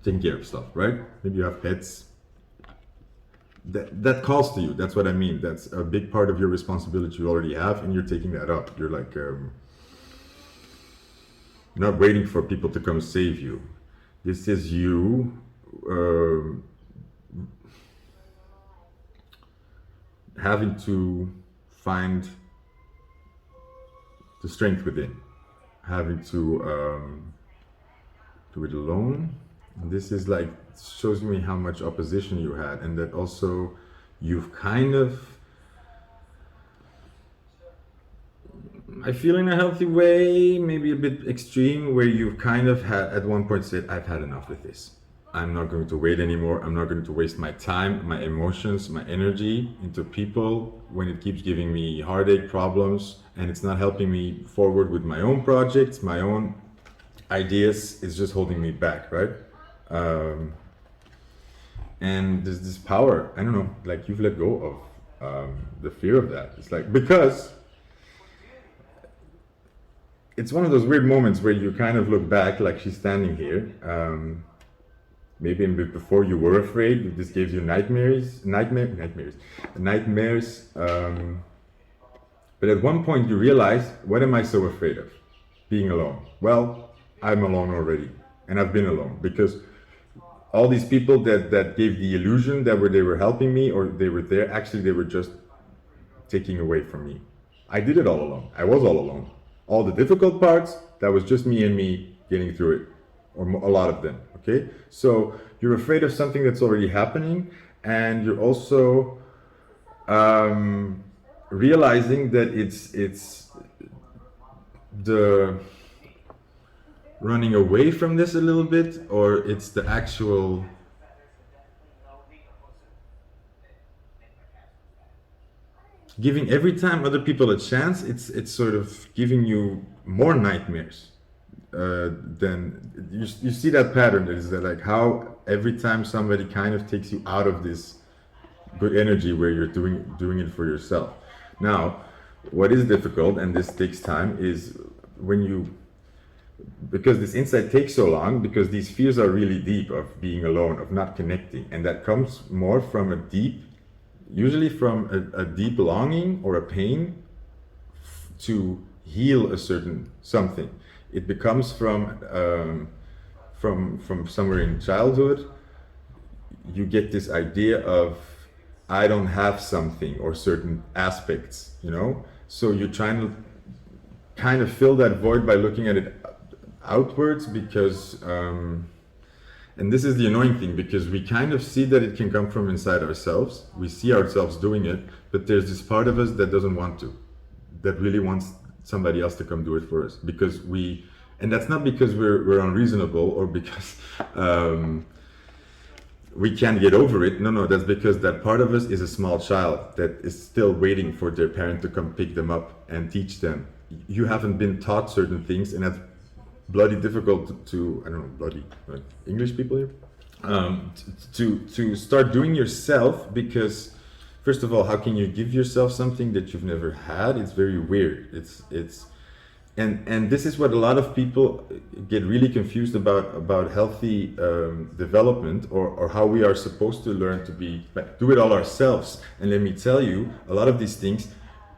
S1: taking care of stuff, right? Maybe you have pets. That calls to you. That's what I mean. That's a big part of your responsibility you already have, and you're taking that up. You're like not waiting for people to come save you. This is you having to find the strength within, having to do it alone. And this is like, shows me how much opposition you had, and that also you've kind of, I feel in a healthy way, maybe a bit extreme, where you've kind of had at one point said, I've had enough with this. I'm not going to wait anymore. I'm not going to waste my time, my emotions, my energy into people when it keeps giving me heartache, problems, and it's not helping me forward with my own projects, my own ideas. It's just holding me back, right? And there's this power, I don't know, like you've let go of the fear of that. It's like, because it's one of those weird moments where you kind of look back, like she's standing here. Maybe before you were afraid, this gave you nightmares. But at one point you realize, what am I so afraid of? Being alone. Well, I'm alone already, and I've been alone because all these people that gave the illusion that they were helping me or they were there, actually they were just taking away from me. I did it all alone. I was all alone. All the difficult parts, that was just me and me getting through it, or a lot of them, okay? So you're afraid of something that's already happening, and you're also realizing that it's the running away from this a little bit, or it's the actual giving every time other people a chance. It's sort of giving you more nightmares than you see that pattern. Is that like how every time somebody kind of takes you out of this good energy where you're doing it for yourself. Now, what is difficult, and this takes time, is when you, because this insight takes so long, because these fears are really deep of being alone, of not connecting, and that comes more from a deep, usually from a deep longing or a pain to heal a certain something. It becomes from somewhere in childhood. You get this idea of, I don't have something or certain aspects, you know? So you're trying to kind of fill that void by looking at it outwards, because and this is the annoying thing, because we kind of see that it can come from inside ourselves. We see ourselves doing it, but there's this part of us that doesn't want to, that really wants somebody else to come do it for us, because we, and that's not because we're unreasonable or because we can't get over it. No, that's because that part of us is a small child that is still waiting for their parent to come pick them up and teach them. You haven't been taught certain things, and that's bloody difficult to I don't know, bloody English people here, to start doing yourself, because first of all, how can you give yourself something that you've never had? It's very weird. It's and this is what a lot of people get really confused about healthy development, or how we are supposed to learn to be, do it all ourselves. And let me tell you, a lot of these things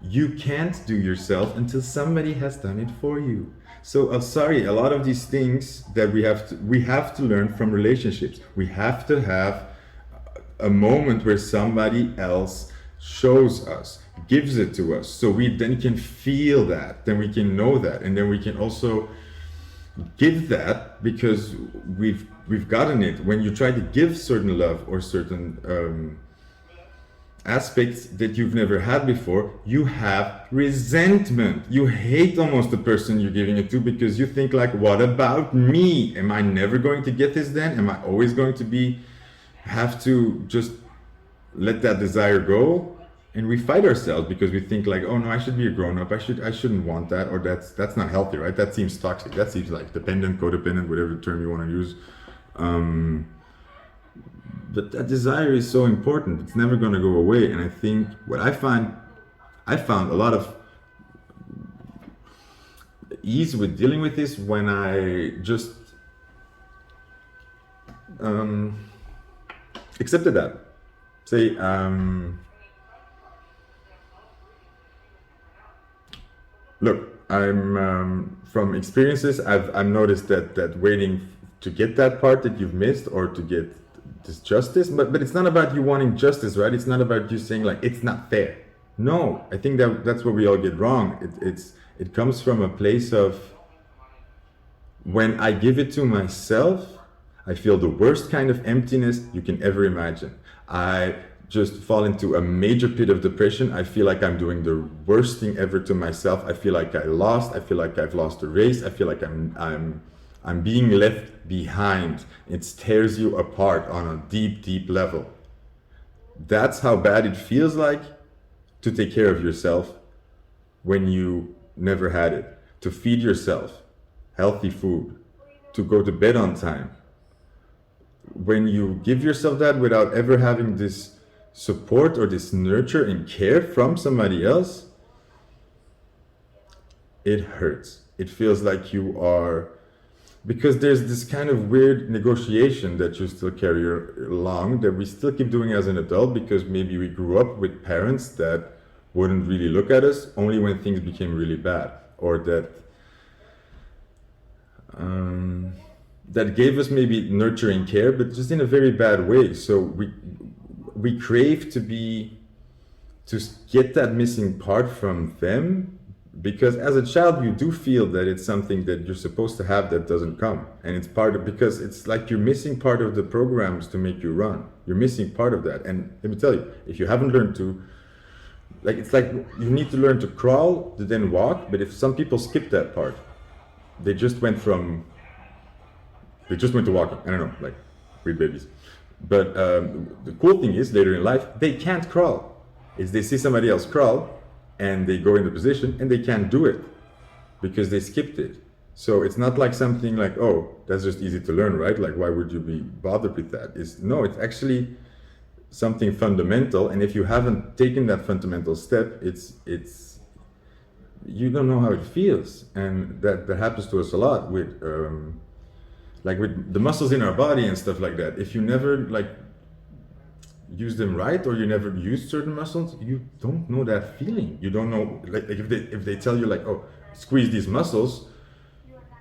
S1: you can't do yourself until somebody has done it for you. So sorry, a lot of these things that we have to learn from relationships. We have to have a moment where somebody else shows us, gives it to us, so we then can feel that, then we can know that, and then we can also give that, because we've gotten it. When you try to give certain love or certain aspects that you've never had before, you have resentment. You hate almost the person you're giving it to, because you think like, what about me? Am I never going to get this then? Am I always going to have to just let that desire go? And we fight ourselves because we think like, oh no, I should be a grown-up. I shouldn't want that, or that's not healthy, right? That seems toxic. That seems like dependent, codependent, whatever term you want to use. But that desire is so important. It's never going to go away. And I think what I find I found a lot of ease with dealing with this when I just accepted that. Say, look, I'm from experiences. I've noticed that waiting to get that part that you've missed or to get this justice, but it's not about you wanting justice, right? It's not about you saying like it's not fair. No, I think that's what we all get wrong. It comes from a place of when I give it to myself, I feel the worst kind of emptiness you can ever imagine. I just fall into a major pit of depression. I feel like I'm doing the worst thing ever to myself. I feel like I lost. I feel like I've lost the race. I feel like I'm being left behind. It tears you apart on a deep, deep level. That's how bad it feels like to take care of yourself when you never had it. To feed yourself healthy food, to go to bed on time. When you give yourself that without ever having this support or this nurture and care from somebody else, it hurts. It feels like you are, because there's this kind of weird negotiation that you still carry along, that we still keep doing as an adult, because maybe we grew up with parents that wouldn't really look at us only when things became really bad, or that gave us maybe nurturing care, but just in a very bad way. So we crave to get that missing part from them, because as a child you do feel that it's something that you're supposed to have that doesn't come, and it's part of, because it's like you're missing part of the programs to make you run. You're missing part of that. And let me tell you, if you haven't learned to, like, it's like you need to learn to crawl to then walk, but if some people skip that part, they just went to walking. I don't know, like weird babies. But the cool thing is, later in life, they can't crawl. It's they see somebody else crawl, and they go into position, and they can't do it because they skipped it. So it's not like something like, oh, that's just easy to learn, right? Like, why would you be bothered with that? It's actually something fundamental. And if you haven't taken that fundamental step, it's you don't know how it feels. And that happens to us a lot with like with the muscles in our body and stuff like that. If you never like use them right, or you never use certain muscles, you don't know that feeling. You don't know, like if they tell you like, oh, squeeze these muscles,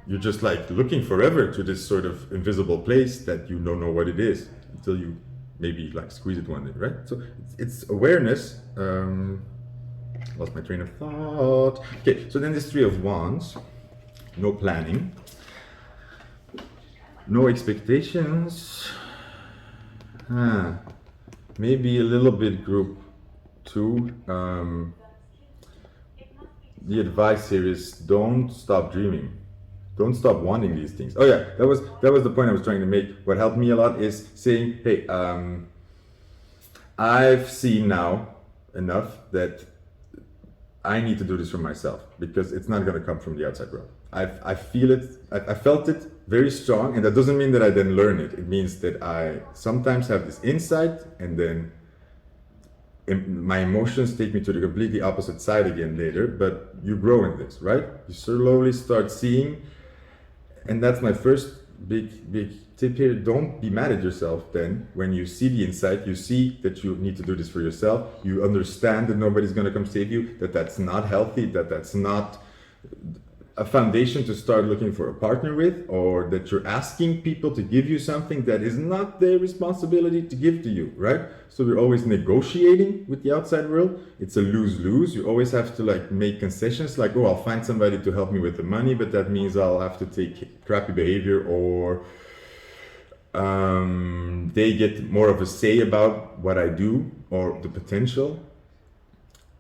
S1: you're just like looking forever to this sort of invisible place that you don't know what it is until you maybe like squeeze it one day, right? So it's awareness. Lost my train of thought. Okay, so then this Three of Wands, no planning, no expectations. Maybe a little bit group 2. The advice here is don't stop dreaming. Don't stop wanting these things. Oh yeah, that was the point I was trying to make. What helped me a lot is saying, hey, I've seen now enough that I need to do this for myself, because it's not going to come from the outside world. I feel it. I felt it very strong, and that doesn't mean that I then learn it. It means that I sometimes have this insight, and then my emotions take me to the completely opposite side again later. But you grow in this, right? You slowly start seeing, and that's my first big tip here. Don't be mad at yourself then when you see the insight. You see that you need to do this for yourself. You understand that nobody's going to come save you, that that's not healthy, that that's not a foundation to start looking for a partner with, or that you're asking people to give you something that is not their responsibility to give to you, right? So we're always negotiating with the outside world. It's a lose-lose. You always have to like make concessions, like, oh, I'll find somebody to help me with the money, but that means I'll have to take crappy behavior, or they get more of a say about what I do or the potential.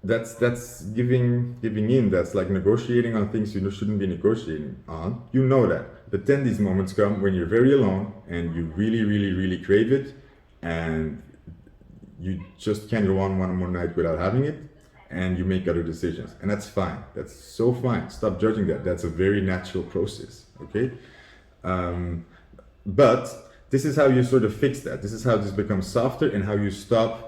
S1: That's giving in. That's like negotiating on things you shouldn't be negotiating on. You know that. But then these moments come when you're very alone and you really, really, really crave it, and you just can't go on one more night without having it, and you make other decisions. And that's fine. That's so fine. Stop judging that. That's a very natural process, okay? But this is how you sort of fix that. This is how this becomes softer, and how you stop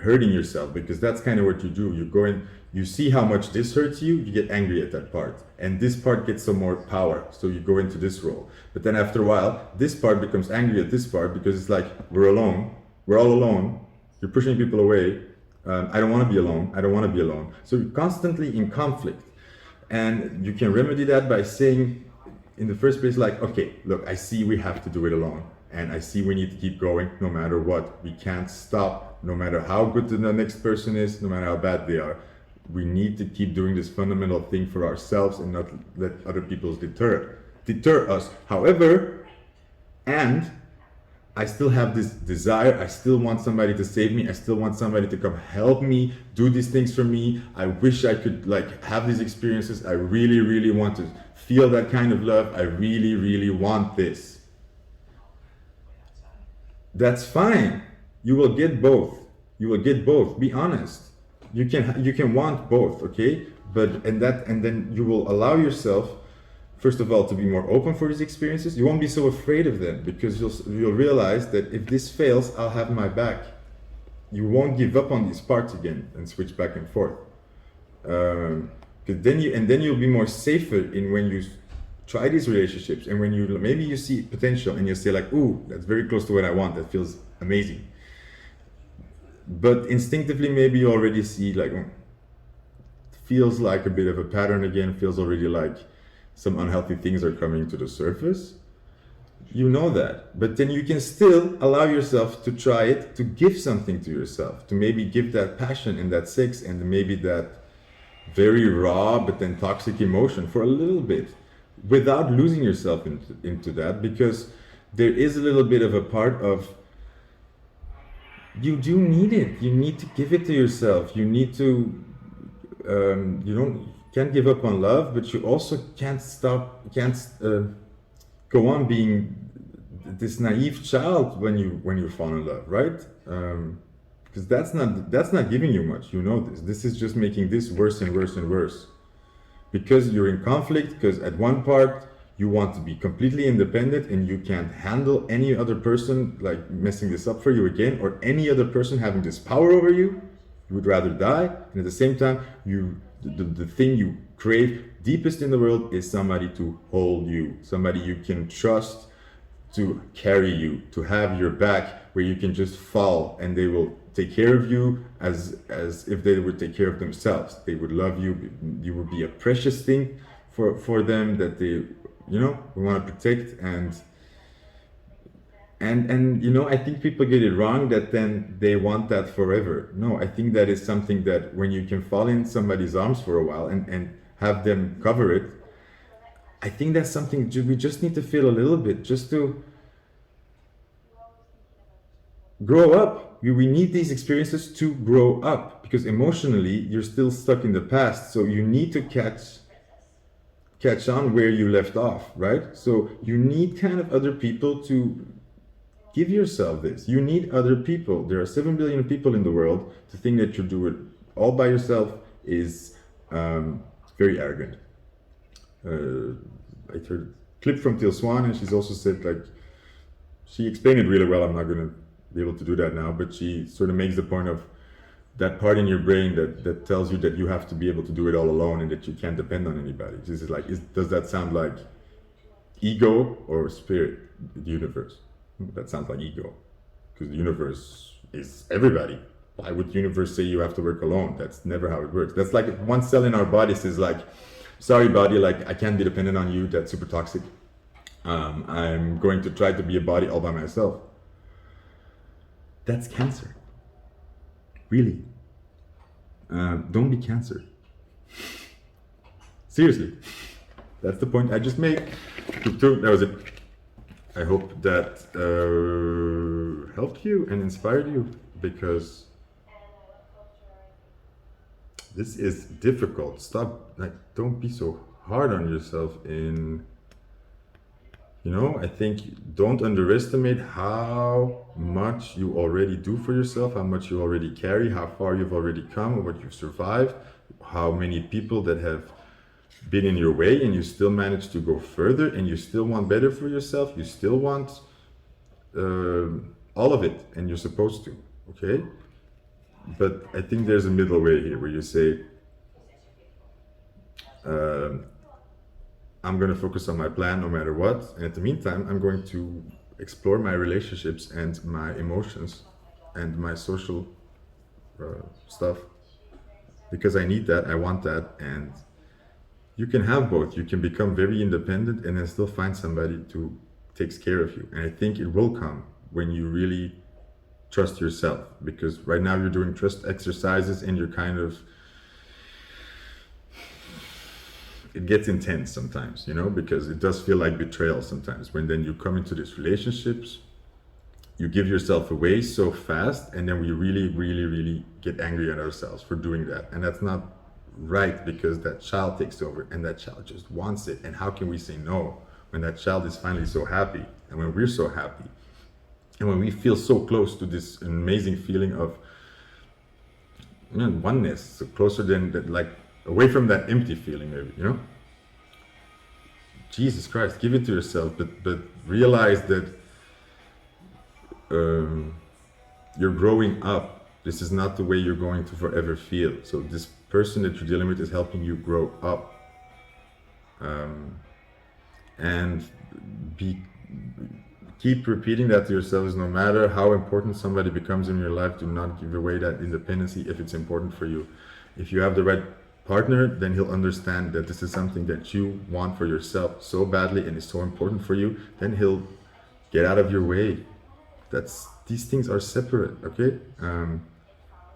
S1: hurting yourself, because that's kind of what you do. You go in, you see how much this hurts you, you get angry at that part, and this part gets some more power, so you go into this role. But then after a while, this part becomes angry at this part, because it's like, we're alone, we're all alone, you're pushing people away, I don't want to be alone, I don't want to be alone. So you're constantly in conflict. And you can remedy that by saying, in the first place, like, okay, look, I see we have to do it alone, and I see we need to keep going no matter what. We can't stop, no matter how good the next person is, no matter how bad they are. We need to keep doing this fundamental thing for ourselves and not let other people deter us. However, and I still have this desire, I still want somebody to save me, I still want somebody to come help me, do these things for me. I wish I could like have these experiences. I really, really want to feel that kind of love. I really, really want this. That's fine. You will get both. You will get both. Be honest. You can want both, okay? But and then you will allow yourself, first of all, to be more open for these experiences. You won't be so afraid of them, because you'll realize that if this fails, I'll have my back. You won't give up on these parts again and switch back and forth. Then you'll be more safer in when you try these relationships, and when maybe you see potential and you say like, ooh, that's very close to what I want. That feels amazing. But instinctively, maybe you already see like, feels like a bit of a pattern again. Feels already like some unhealthy things are coming to the surface. You know that, but then you can still allow yourself to try it, to give something to yourself, to maybe give that passion and that sex and maybe that very raw but then toxic emotion for a little bit, without losing yourself into that, because there is a little bit of a part of, you do need it. You need to give it to yourself. You need to, can't give up on love, but you also can't go on being this naive child when you fall in love, right? Because that's not giving you much. You know this. This is just making this worse and worse and worse. Because you're in conflict. Because at one part you want to be completely independent and you can't handle any other person like messing this up for you again, or any other person having this power over you. You would rather die, and at the same time, the thing you crave deepest in the world is somebody to hold you, somebody you can trust to carry you, to have your back, where you can just fall and they will take care of you as if they would take care of themselves. They would love you. You would be a precious thing for them that they, we want to protect. And I think people get it wrong that then they want that forever. No, I think that is something that when you can fall in somebody's arms for a while and have them cover it, I think that's something we just need to feel a little bit, just to grow up. We need these experiences to grow up, because emotionally you're still stuck in the past. So you need to catch on where you left off, right? So you need kind of other people to give yourself this. You need other people. There are 7 billion people in the world. To think that you do it all by yourself is very arrogant. I heard a clip from Til Swan, and she's also said, like, she explained it really well. I'm not going to be able to do that now, but she sort of makes the point of that part in your brain that tells you that you have to be able to do it all alone and that you can't depend on anybody. This is like, does that sound like ego or spirit, the universe? That sounds like ego, because the universe is everybody. Why would the universe say you have to work alone? That's never how it works. That's like one cell in our body says like, sorry body, like I can't be dependent on you, that's super toxic. I'm going to try to be a body all by myself. That's cancer. Really. Don't be cancer. Seriously. That's the point I just made. That was it. I hope that helped you and inspired you, because this is difficult. Don't be so hard on yourself I think don't underestimate how much you already do for yourself, how much you already carry, how far you've already come, what you've survived, how many people that have been in your way and you still manage to go further, and you still want better for yourself. You still want all of it, and you're supposed to, okay? But I think there's a middle way here where you say, I'm going to focus on my plan no matter what. And in the meantime, I'm going to explore my relationships and my emotions and my social stuff because I need that, I want that. And you can have both. You can become very independent and then still find somebody to takes care of you. And I think it will come when you really trust yourself, because right now you're doing trust exercises and you're kind of, it gets intense sometimes, you know, because it does feel like betrayal sometimes when then you come into these relationships, you give yourself away so fast, and then we really get angry at ourselves for doing that. And that's not right, because that child takes over and that child just wants it. And how can we say no when that child is finally so happy, and when we're so happy, and when we feel so close to this amazing feeling of oneness, so closer than that, like away from that empty feeling, maybe, you know. Jesus Christ, give it to yourself, but realize that you're growing up. This is not the way you're going to forever feel. So this person that you're dealing with is helping you grow up, and keep repeating that to yourselves. No matter how important somebody becomes in your life, do not give away that independency if it's important for you. If you have the right partner, then he'll understand that this is something that you want for yourself so badly and is so important for you. Then he'll get out of your way. These things are separate, okay?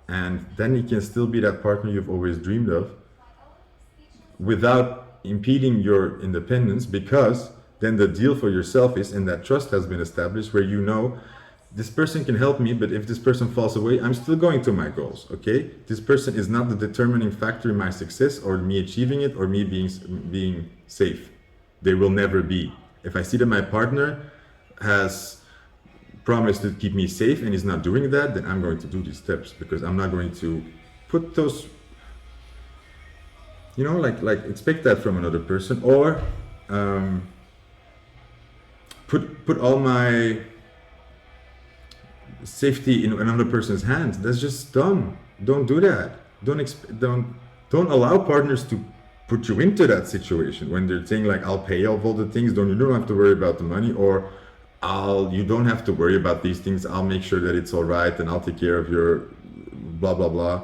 S1: And then he can still be that partner you've always dreamed of without impeding your independence, because then the deal for yourself is, and that trust has been established, where you know this person can help me, but if this person falls away, I'm still going to my goals, okay? This person is not the determining factor in my success or me achieving it or me being safe. They will never be. If I see that my partner has promised to keep me safe and is not doing that, then I'm going to do these steps, because I'm not going to put those, you know, like expect that from another person, or put all my safety in another person's hands. That's just dumb. Don't do that. Don't allow partners to put you into that situation when they're saying like, I'll pay off all the things, you don't have to worry about the money, or you don't have to worry about these things, I'll make sure that it's all right and I'll take care of your blah blah blah.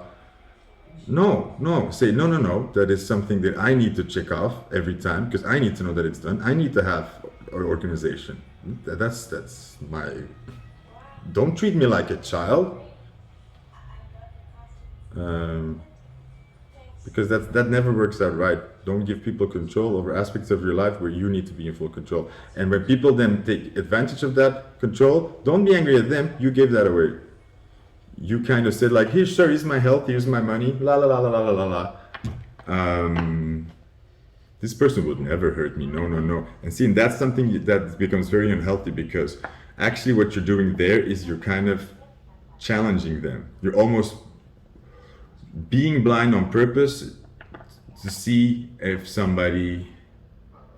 S1: No, say no, that is something that I need to check off every time, because I need to know that it's done. I need to have an organization. That's my, don't treat me like a child, because that never works out right. Don't give people control over aspects of your life where you need to be in full control. And when people then take advantage of that control, don't be angry at them. You gave that away. You kind of said like, here's my health, here's my money, la la la la la la la. This person would never hurt me. No. And see, that's something that becomes very unhealthy, because actually what you're doing there is you're kind of challenging them. You're almost being blind on purpose to see if somebody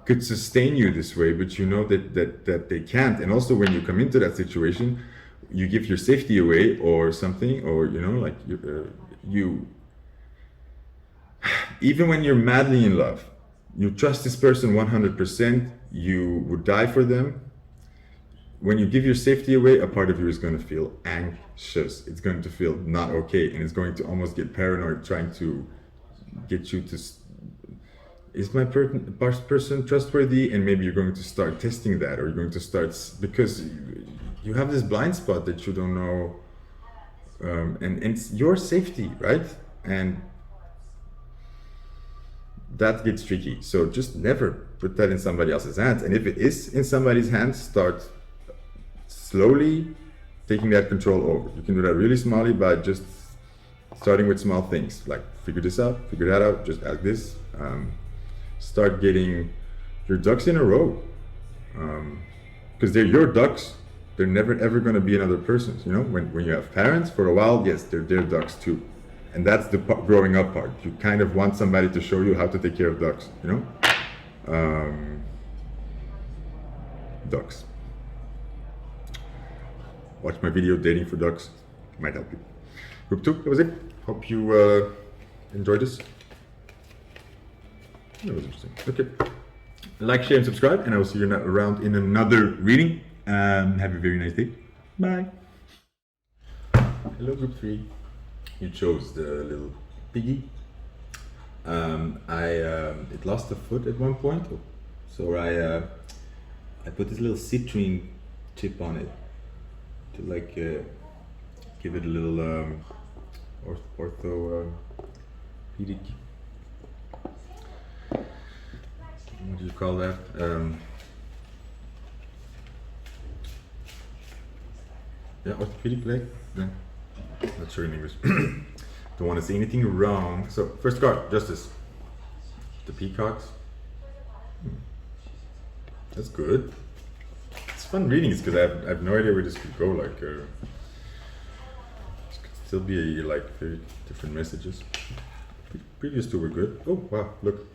S1: could sustain you this way, but you know that they can't. And also when you come into that situation, you give your safety away or something, or you know, like you even when you're madly in love, you trust this person 100%, you would die for them. When you give your safety away, a part of you is going to feel anxious. It's going to feel not okay, and it's going to almost get paranoid, trying to get you to, is my person trustworthy? And maybe you're going to start testing that, or you're going to start, because you have this blind spot that you don't know, and it's your safety, right? And that gets tricky. So just never put that in somebody else's hands. And if it is in somebody's hands, start slowly taking that control over. You can do that really smallly by just starting with small things, like figure this out, figure that out, just ask this. Start getting your ducks in a row, because they're your ducks. They're never ever going to be another person's. You know, when you have parents for a while, yes, they're their ducks too. And that's the growing up part. You kind of want somebody to show you how to take care of ducks, you know? Ducks. Watch my video, Dating for Ducks. Might help you. Group 2, that was it. Hope you enjoyed this. That was interesting. Okay. Like, share, and subscribe, and I will see you around in another reading. Have a very nice day. Bye. Hello, Group 3. You chose the little piggy. It lost a foot at one point, so I put this little citrine chip on it to like give it a little orthopedic. What do you call that? Yeah, orthopedic leg. Yeah. Not sure in English. Don't want to say anything wrong. So first card, Justice. The peacocks. That's good. It's fun reading this because I have no idea where this could go. Like, this could still be like very different messages. Previous two were good. Oh wow, look.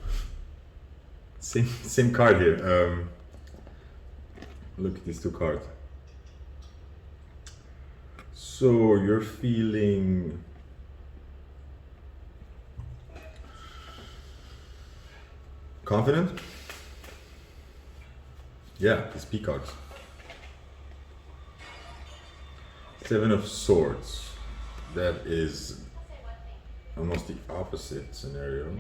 S1: Same card here. Look at these two cards. So you're feeling confident? Yeah, these peacocks. Seven of Swords. That is almost the opposite scenario.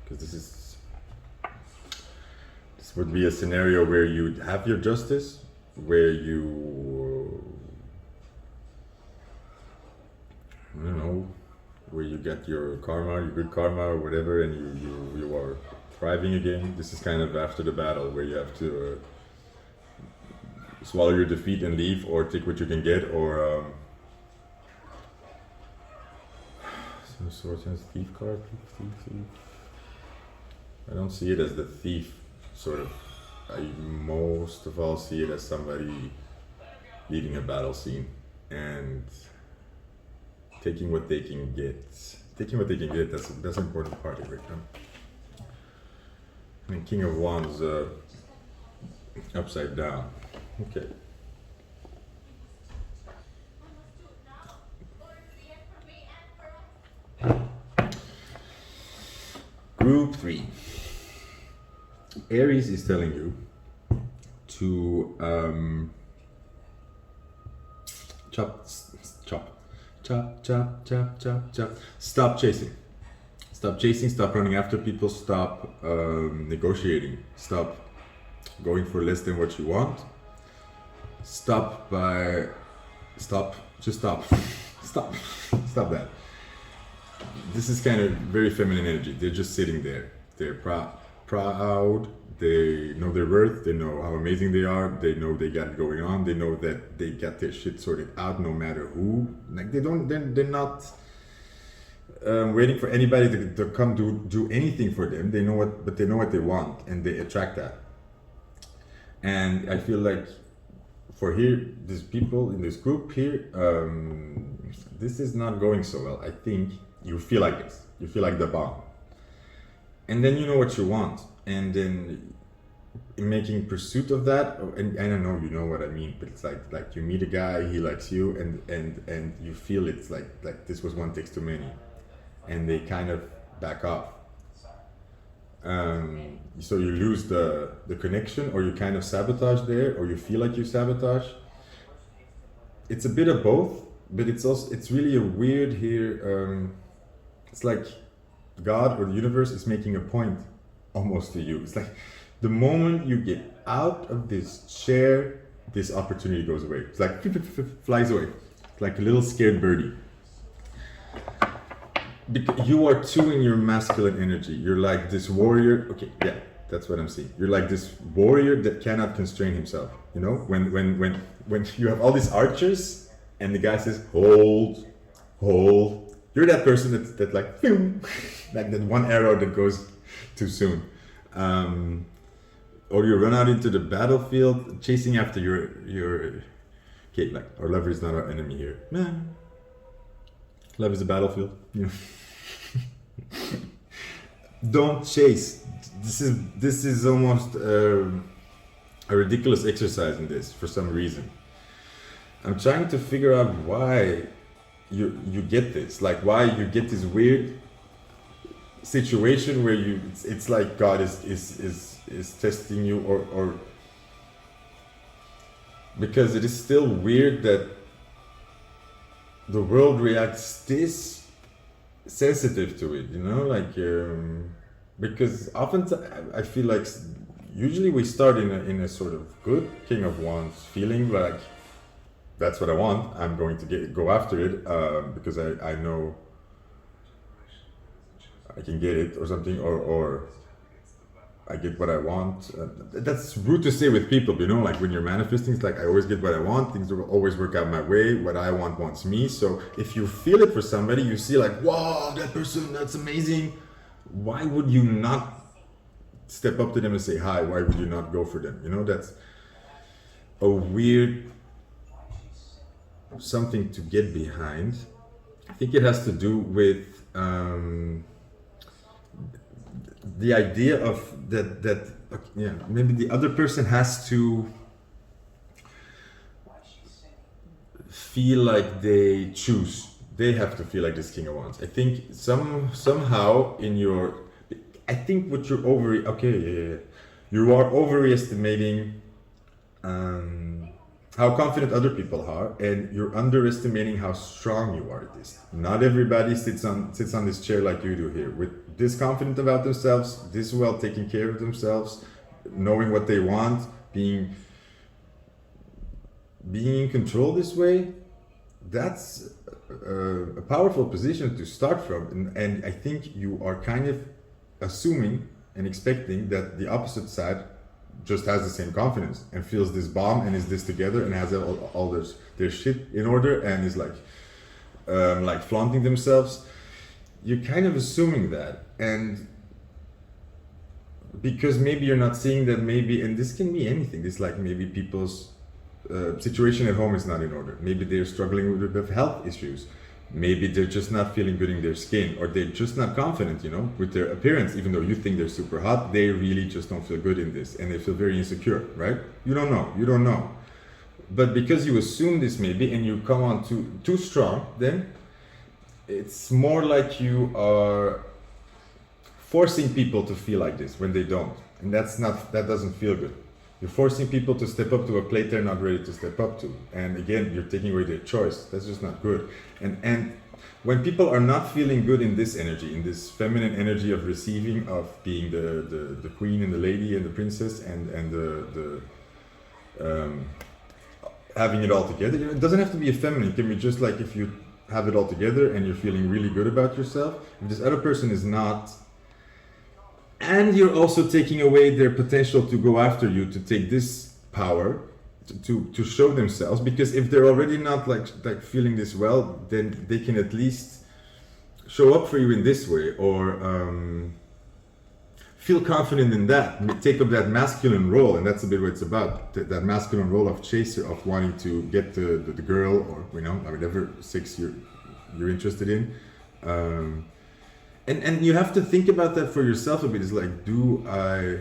S1: Because this would be a scenario where you have your justice, where you, I don't know, where you get your karma, your good karma or whatever, and you are thriving again. This is kind of after the battle where you have to swallow your defeat and leave, or take what you can get, or some sort of thief card. Thief. I don't see it as the thief, sort of. I most of all see it as somebody leading a battle scene and taking what they can get. Taking what they can get, that's an important part of it. Huh? I mean, King of Wands upside down. Okay. Group 3. Aries is telling you to chop. Stop chasing. Stop chasing, stop running after people, stop negotiating, stop going for less than what you want. Stop. Stop that. This is kind of very feminine energy. They're just sitting there. They're proud, they know their worth, they know how amazing they are, they know they got it going on, they know that they got their shit sorted out no matter who. Like they're not waiting for anybody to come do anything for them. They know but they know what they want, and they attract that. And I feel like for here, these people in this group here, this is not going so well. I think you feel like this. You feel like the bomb. And then you know what you want, and then in making pursuit of that, and I don't know, you know what I mean, but it's like you meet a guy, he likes you, and you feel it's like this was one takes too many, and they kind of back off. So you lose the connection, or you kind of sabotage there, or you feel like you sabotage. It's a bit of both, but it's really a weird here. It's like God or the universe is making a point almost to you. It's like the moment you get out of this chair, this opportunity goes away. It's like flies away. It's like a little scared birdie. Because you are too in your masculine energy. You're like this warrior. Okay, yeah, that's what I'm seeing. You're like this warrior that cannot constrain himself. You know, when you have all these archers and the guy says hold. You're that person that like, boom, like that one arrow that goes too soon. Or you run out into the battlefield chasing after your okay, like our lover is not our enemy here. Man, love is a battlefield, you know. Don't chase. This is almost a ridiculous exercise in this for some reason. I'm trying to figure out why you get this, like why you get this weird situation where it's like God is testing you, or because it is still weird that the world reacts this sensitive to it, you know, like because often I feel like usually we start in a sort of good King of Wands feeling, like that's what I want, I'm going to go after it because I know I can get it or something, or I get what I want. That's rude to say with people, you know, like when you're manifesting, it's like I always get what I want, things will always work out my way, what I want wants me. So if you feel it for somebody, you see like, wow, that person, that's amazing. Why would you not step up to them and say hi? Why would you not go for them? You know, that's a weird something to get behind. I think it has to do with the idea of that yeah, maybe the other person has to feel like they choose. They have to feel like this King of Wands. I think somehow in your, I think what you're you are overestimating how confident other people are, and you're underestimating how strong you are at this. Not everybody sits on this chair like you do here, with this confident about themselves, this well taking care of themselves, knowing what they want, being in control this way. That's a powerful position to start from, and I think you are kind of assuming and expecting that the opposite side just has the same confidence and feels this bomb and is this together and has all their shit in order and is like flaunting themselves. You're kind of assuming that, and because maybe you're not seeing that, maybe, and this can be anything, this like maybe people's situation at home is not in order, maybe they're struggling with health issues, maybe they're just not feeling good in their skin, or they're just not confident, you know, with their appearance. Even though you think they're super hot, they really just don't feel good in this, and they feel very insecure, right? You don't know. But because you assume this maybe, and you come on too strong, then it's more like you are forcing people to feel like this when they don't, and that doesn't feel good. You're forcing people to step up to a plate they're not ready to step up to. And again, you're taking away their choice. That's just not good. And when people are not feeling good in this energy, in this feminine energy of receiving, of being the queen and the lady and the princess and the having it all together, you know, it doesn't have to be a feminine. It can be just like if you have it all together and you're feeling really good about yourself. If this other person is not, and you're also taking away their potential to go after you, to take this power, to show themselves, because if they're already not like feeling this well, then they can at least show up for you in this way, or feel confident in that, take up that masculine role. And that's a bit what it's about, that masculine role of chaser, of wanting to get the girl, or, you know, whatever sex you're interested in. And you have to think about that for yourself a bit. It's like, do I...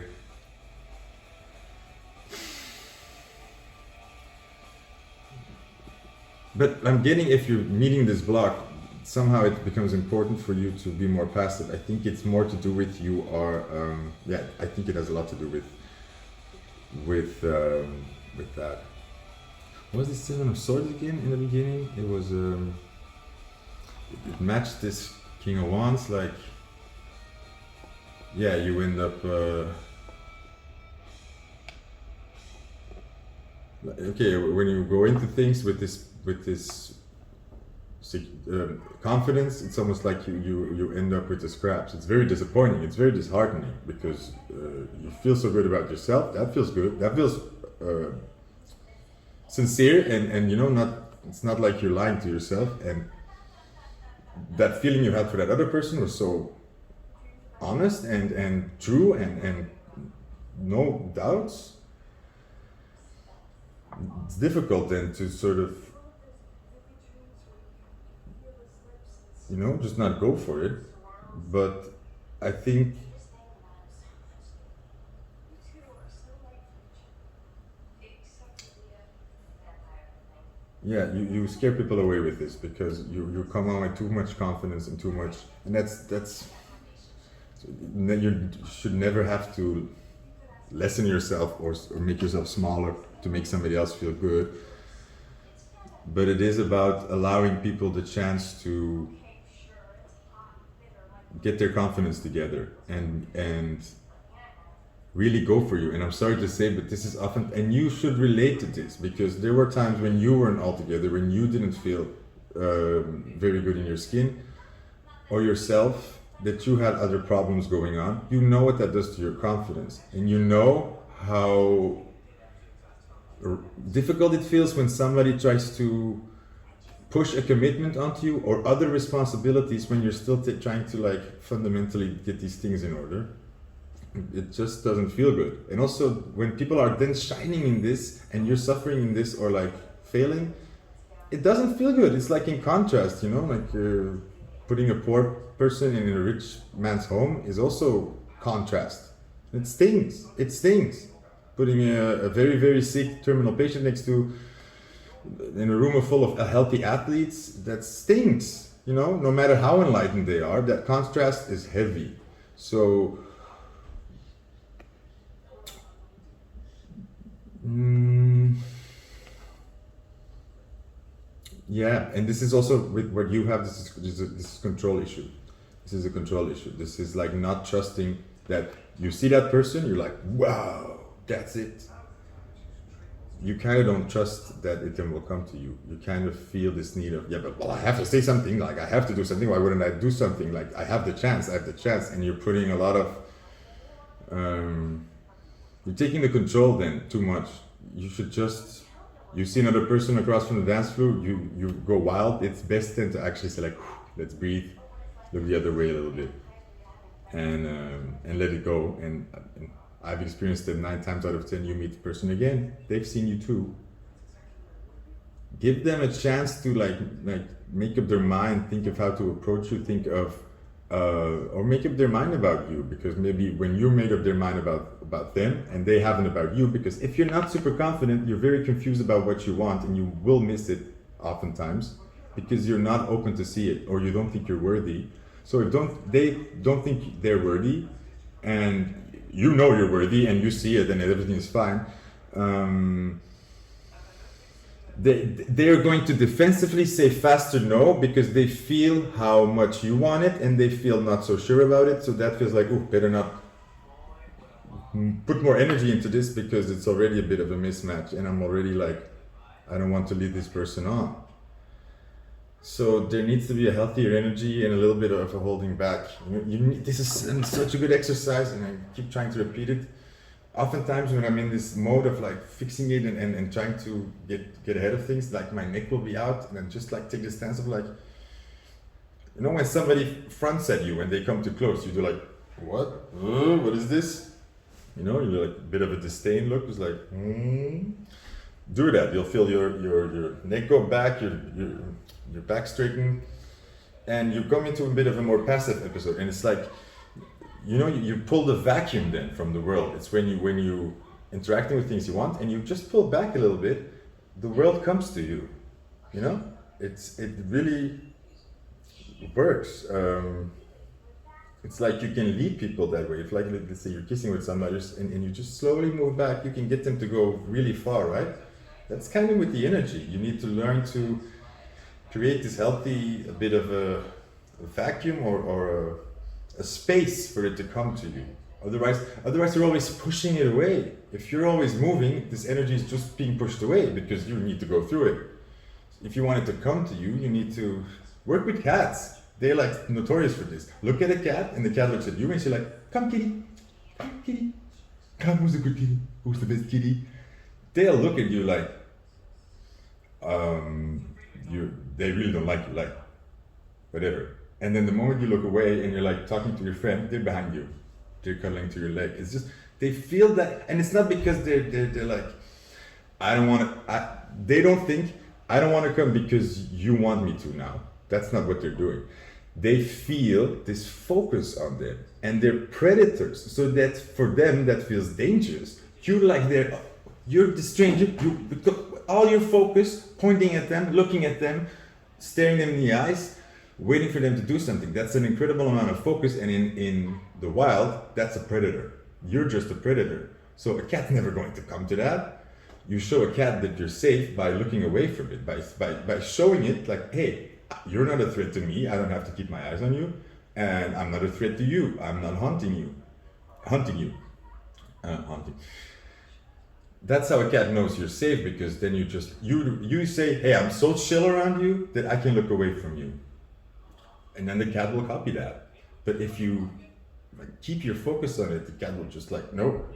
S1: But I'm getting, if you're meeting this block, somehow it becomes important for you to be more passive. I think it's more to do with you are... yeah, I think it has a lot to do with that. What was the Seven of Swords again in the beginning? It was... it matched this King of Wands, like, yeah, you end up okay, when you go into things with this confidence, it's almost like you end up with the scraps. It's very disappointing, it's very disheartening, because you feel so good about yourself. That feels good, that feels sincere, and you know, it's not like you're lying to yourself, and that feeling you had for that other person was so honest and true, and no doubts. It's difficult then to sort of, you know, just not go for it. But I think Yeah, you scare people away with this because you come on with too much confidence and too much, and that's then you should never have to lessen yourself or make yourself smaller to make somebody else feel good. But it is about allowing people the chance to get their confidence together and really go for you. And I'm sorry to say, but this is often, and you should relate to this because there were times when you weren't all together, when you didn't feel very good in your skin or yourself, that you had other problems going on. You know what that does to your confidence, and you know how difficult it feels when somebody tries to push a commitment onto you or other responsibilities when you're still trying to like fundamentally get these things in order. It just doesn't feel good. And also when people are then shining in this and you're suffering in this or like failing, it doesn't feel good. It's like in contrast, you know, like putting a poor person in a rich man's home is also contrast. It stings. It stings. Putting a very, very sick terminal patient next to in a room full of healthy athletes, that stings. You know, no matter how enlightened they are, that contrast is heavy. So yeah, and this is also with what you have. This is control issue. This is a control issue. This is like not trusting that you see that person. You're like, wow, that's it. You kind of don't trust that it then will come to you. You kind of feel this need of, yeah, but well, I have to say something. Like I have to do something. Why wouldn't I do something? Like I have the chance. I have the chance, and you're putting a lot of. You're taking the control then too much. You should just, you see another person across from the dance floor, you go wild. It's best then to actually say like, let's breathe, look the other way a little bit, and let it go. And I've experienced it 9 times out of 10. You meet the person again, they've seen you too. Give them a chance to like make up their mind, think of how to approach you, think of. Or make up their mind about you, because maybe when you made up their mind about them and they haven't about you, because if you're not super confident, you're very confused about what you want and you will miss it oftentimes because you're not open to see it or you don't think you're worthy. So if they don't think they're worthy and you know you're worthy and you see it and everything is fine, they're going to defensively say faster no because they feel how much you want it and they feel not so sure about it. So that feels like, oh, better not put more energy into this because it's already a bit of a mismatch and I'm already like, I don't want to lead this person on. So there needs to be a healthier energy and a little bit of a holding back. This is such a good exercise and I keep trying to repeat it. Oftentimes when I'm in this mode of like fixing it and trying to get ahead of things, like my neck will be out and then just like take the stance of like, you know, when somebody fronts at you when they come too close, you do like, what? What is this? You know, you do like a bit of a disdain look. It's like, do that. You'll feel your neck go back, your back straighten, and you come into a bit of a more passive episode. And it's like, you know, you pull the vacuum then from the world. It's when you interacting with things you want and you just pull back a little bit, the world comes to you. You know, it really works. It's like you can lead people that way. If like let's say you're kissing with somebody and you just slowly move back, you can get them to go really far, right? That's kind of with the energy. You need to learn to create this healthy, a bit of a vacuum or a space for it to come to you. Otherwise you're always pushing it away. If you're always moving, this energy is just being pushed away because you need to go through it. If you want it to come to you, you need to work with cats. They're like notorious for this. Look at a cat and the cat looks at you and she's like, come kitty, come kitty, come, who's the good kitty, who's the best kitty? They'll look at you like, they really don't like you, like, whatever. And then the moment you look away and you're like talking to your friend, they're behind you. They're cuddling to your leg. It's just, they feel that, and it's not because they're like, they don't think, I don't want to come because you want me to now. That's not what they're doing. They feel this focus on them and they're predators. So that for them, that feels dangerous. You're the stranger. All your focus pointing at them, looking at them, staring them in the eyes, waiting for them to do something. That's an incredible amount of focus, and in the wild, that's a predator. You're just a predator. So a cat's never going to come to that. You show a cat that you're safe by looking away from it, by showing it like, hey, you're not a threat to me. I don't have to keep my eyes on you, and I'm not a threat to you. I'm not hunting you. Hunting. That's how a cat knows you're safe, because then you say, hey, I'm so chill around you that I can look away from you. And then the cat will copy that. But if you keep your focus on it, the cat will just like, nope.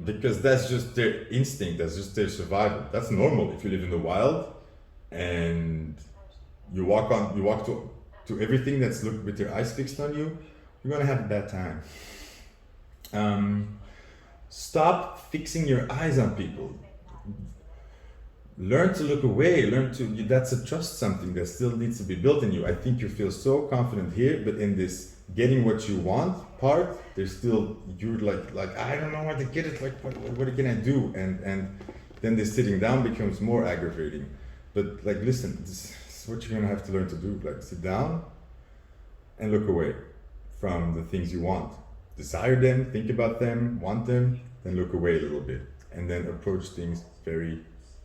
S1: Because that's just their instinct, that's just their survival. That's normal if you live in the wild and you walk to everything that's with your eyes fixed on you, you're gonna have a bad time. Stop fixing your eyes on people. Learn to look away, that's a trust something that still needs to be built in you. I think you feel so confident here, but in this getting what you want part, there's still, you're like I don't know how to get it, like what can I do? And then this sitting down becomes more aggravating. But like, listen, this is what you're gonna have to learn to do. Like, sit down and look away from the things you want. Desire them, think about them, want them, then look away a little bit. And then approach things very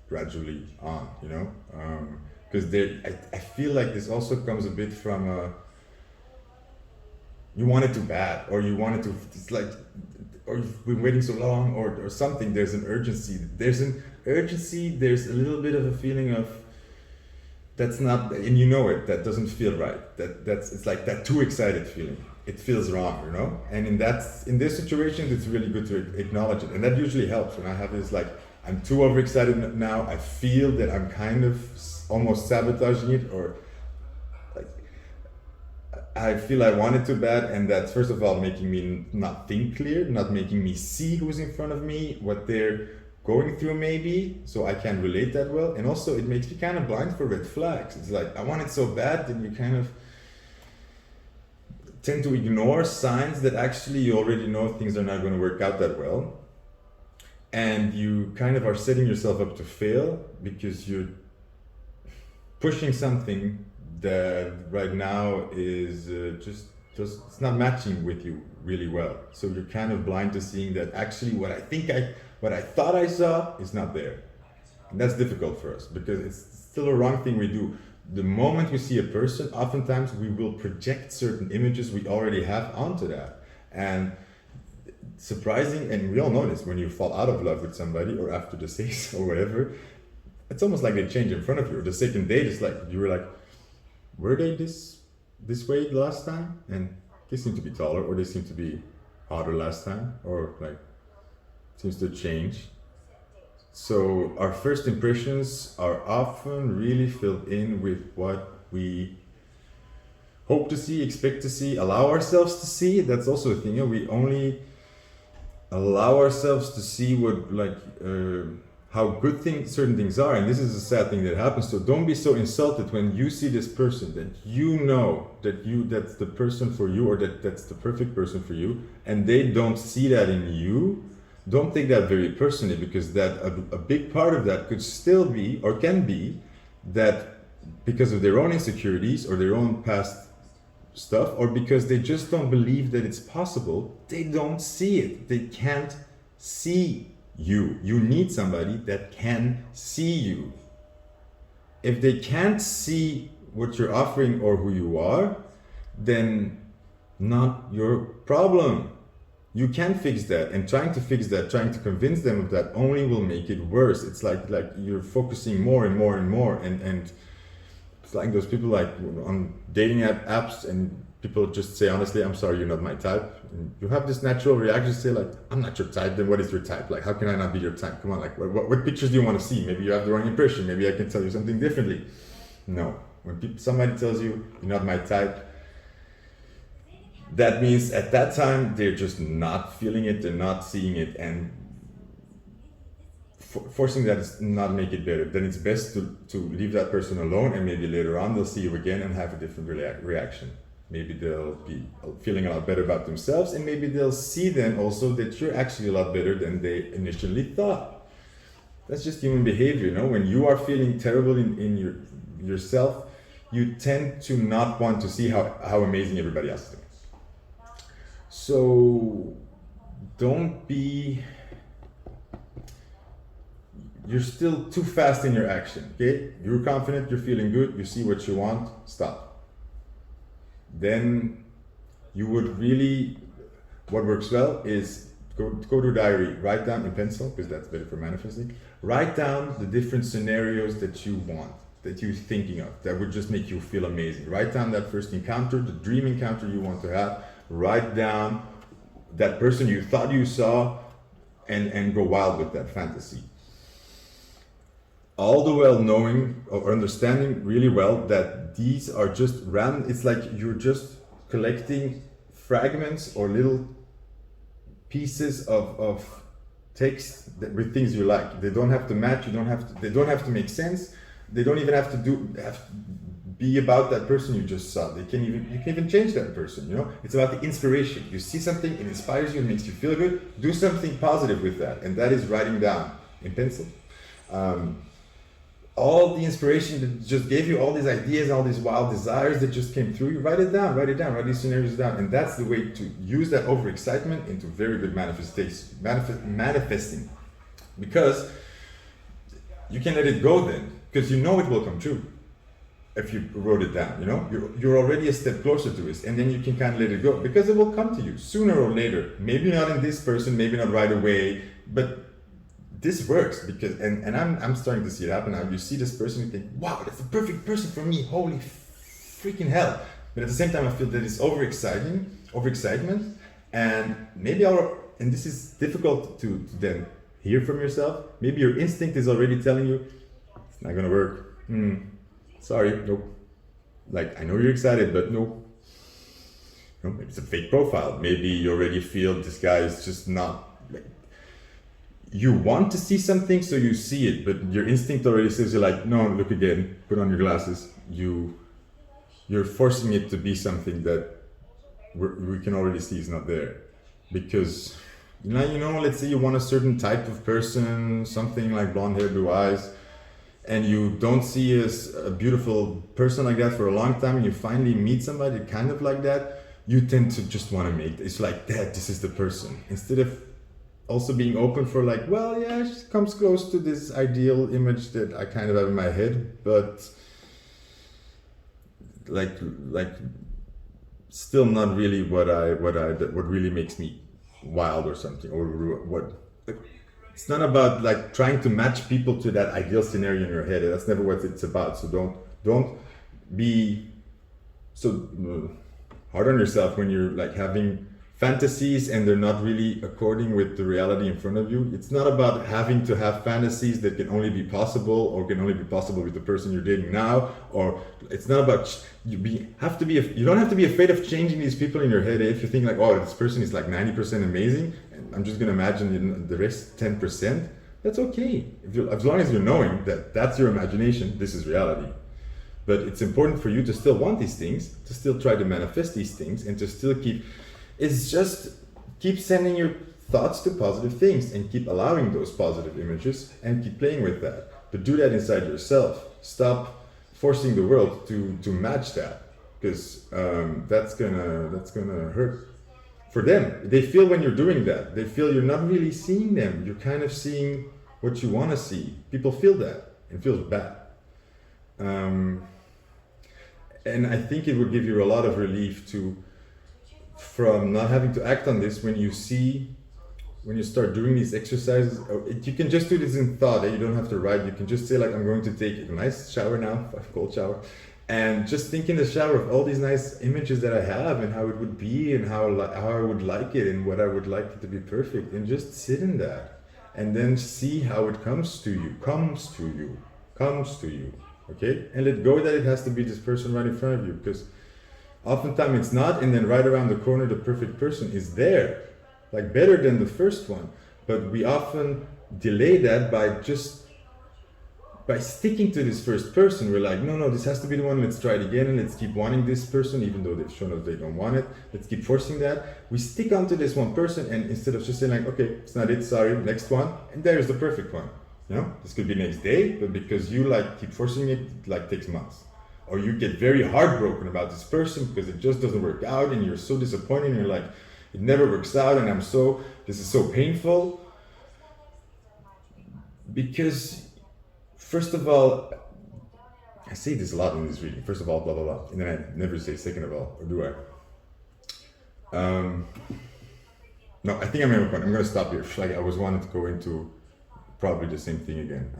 S1: gradually on, you know? Because I feel like this also comes a bit from you want it too bad, or you want it to, it's like, or you've been waiting so long, or something. There's an urgency. There's a little bit of a feeling of, that's not, and you know it, that doesn't feel right. It's like that too excited feeling. It feels wrong, you know? And in this situation, it's really good to acknowledge it. And that usually helps when I have this, like, I'm too overexcited now. I feel that I'm kind of almost sabotaging it, or like, I feel I want it too bad. And that's, first of all, making me not think clear, not making me see who's in front of me, what they're going through maybe, so I can't relate that well. And also it makes me kind of blind for red flags. It's like, I want it so bad, then you kind of tend to ignore signs that actually you already know things are not going to work out that well. And you kind of are setting yourself up to fail because you're pushing something that right now is it's not matching with you really well. So you're kind of blind to seeing that actually what I thought I saw is not there. And that's difficult for us because it's still a wrong thing we do. The moment we see a person, oftentimes we will project certain images we already have onto that. And surprising, and we all know this, when you fall out of love with somebody or after the sex or whatever, it's almost like they change in front of you. Or the second date is like, you were like, were they this way last time? And they seem to be taller, or they seem to be hotter last time, or like, seems to change. So our first impressions are often really filled in with what we hope to see, expect to see, allow ourselves to see. That's also a thing. We only allow ourselves to see what, like, how good certain things are. And this is a sad thing that happens. So don't be so insulted when you see this person that you know that's the person for you, or that's the perfect person for you, and they don't see that in you. Don't take that very personally, because that a big part of that could still be, or can be, that because of their own insecurities or their own past stuff, or because they just don't believe that it's possible, they don't see it. They can't see you. You need somebody that can see you. If they can't see what you're offering or who you are, then not your problem. You can fix that, and trying to convince them of that only will make it worse. It's like you're focusing more and more and more, and it's like those people like on dating apps, and people just say, honestly, I'm sorry, you're not my type. And you have this natural reaction to say, like, I'm not your type, then what is your type? Like, how can I not be your type? Come on, like, what pictures do you want to see? Maybe you have the wrong impression. Maybe I can tell you something differently. No, when somebody tells you, you're not my type, that means at that time, they're just not feeling it, they're not seeing it, and forcing that does not make it better. Then it's best to leave that person alone, and maybe later on they'll see you again and have a different reaction. maybe they'll be feeling a lot better about themselves, and maybe they'll see then also that you're actually a lot better than they initially thought. That's just human behavior, you know? When you are feeling terrible in yourself, you tend to not want to see how amazing everybody else is doing. So don't be, you're still too fast in your action, okay? You're confident, you're feeling good, you see what you want, stop. Then you would really, what works well is go to a diary, write down in pencil, because that's better for manifesting, write down the different scenarios that you want, that you're thinking of, that would just make you feel amazing. Write down that first encounter, the dream encounter you want to have, write down that person you thought you saw, and go wild with that fantasy. All the while knowing or understanding really well that these are just random, it's like you're just collecting fragments or little pieces of text with things you like. They don't have to match, they don't have to make sense, they don't even have to be about that person you just saw. You can even change that person, you know? It's about the inspiration. You see something, it inspires you, it makes you feel good, do something positive with that, and that is writing down in pencil. All the inspiration that just gave you all these ideas, all these wild desires that just came through you, write these scenarios down. And that's the way to use that overexcitement into very good manifesting. Because you can let it go then, because you know it will come true if you wrote it down, you know? You're already a step closer to it, and then you can kind of let it go, because it will come to you sooner or later. Maybe not in this person, maybe not right away, but this works, because and I'm starting to see it happen now. You see this person, you think, wow, that's the perfect person for me, holy freaking hell. But at the same time, I feel that it's overexcitement, and maybe and this is difficult to then hear from yourself. Maybe your instinct is already telling you, it's not gonna work. Sorry, nope. Like, I know you're excited, but no. You know, maybe it's a fake profile. Maybe you already feel this guy is just not, like, you want to see something, so you see it, but your instinct already says, you're like, no, look again, put on your glasses. You're forcing it to be something that we can already see is not there. Because, you know, let's say you want a certain type of person, something like blonde hair, blue eyes, and you don't see a beautiful person like that for a long time, and you finally meet somebody kind of like that, you tend to just want to make, it's like that, this is the person. Instead of also being open for like, well, yeah, she comes close to this ideal image that I kind of have in my head, but like still not really what really makes me wild or something, or what. It's not about like trying to match people to that ideal scenario in your head. That's never what it's about. So don't be so hard on yourself when you're like having fantasies and they're not really according with the reality in front of you. It's not about having to have fantasies that can only be possible or can only be possible with the person you're dating now, or it's not about you don't have to be afraid of changing these people in your head. If you think like, oh, this person is like 90% amazing and I'm just gonna imagine the rest 10%, that's okay. As long as you're knowing that that's your imagination, this is reality. But it's important for you to still want these things, to still try to manifest these things, and to still keep sending your thoughts to positive things and keep allowing those positive images and keep playing with that. But do that inside yourself. Stop forcing the world to match that, because that's gonna hurt for them. They feel when you're doing that, they feel you're not really seeing them. You're kind of seeing what you want to see. People feel that and it feels bad. And I think it would give you a lot of relief from not having to act on this when you start doing these exercises. You can just do this in thought. You don't have to write. You can just say like, I'm going to take a nice shower now, a cold shower, and just think in the shower of all these nice images that I have and how it would be and how I would like it and what I would like it to be perfect, and just sit in that and then see how it comes to you. Okay? And let go that it has to be this person right in front of you, because oftentimes it's not, and then right around the corner the perfect person is there, like better than the first one. But we often delay that by just by sticking to this first person, we're like, no, this has to be the one. Let's try it again, and let's keep wanting this person, even though they've shown us they don't want it. Let's keep forcing that. We stick onto this one person, and instead of just saying like, okay, it's not it, sorry, next one, and there's the perfect one. You know, this could be next day, but because you like keep forcing it, it like takes months. Or you get very heartbroken about this person because it just doesn't work out, and you're so disappointed, and you're like, it never works out, and this is so painful. Because, first of all, I say this a lot in this reading. First of all, blah, blah, blah. And then I never say second of all, or do I? No, I think I'm at a point. I'm going to stop here. Like I was wanting to go into probably the same thing again.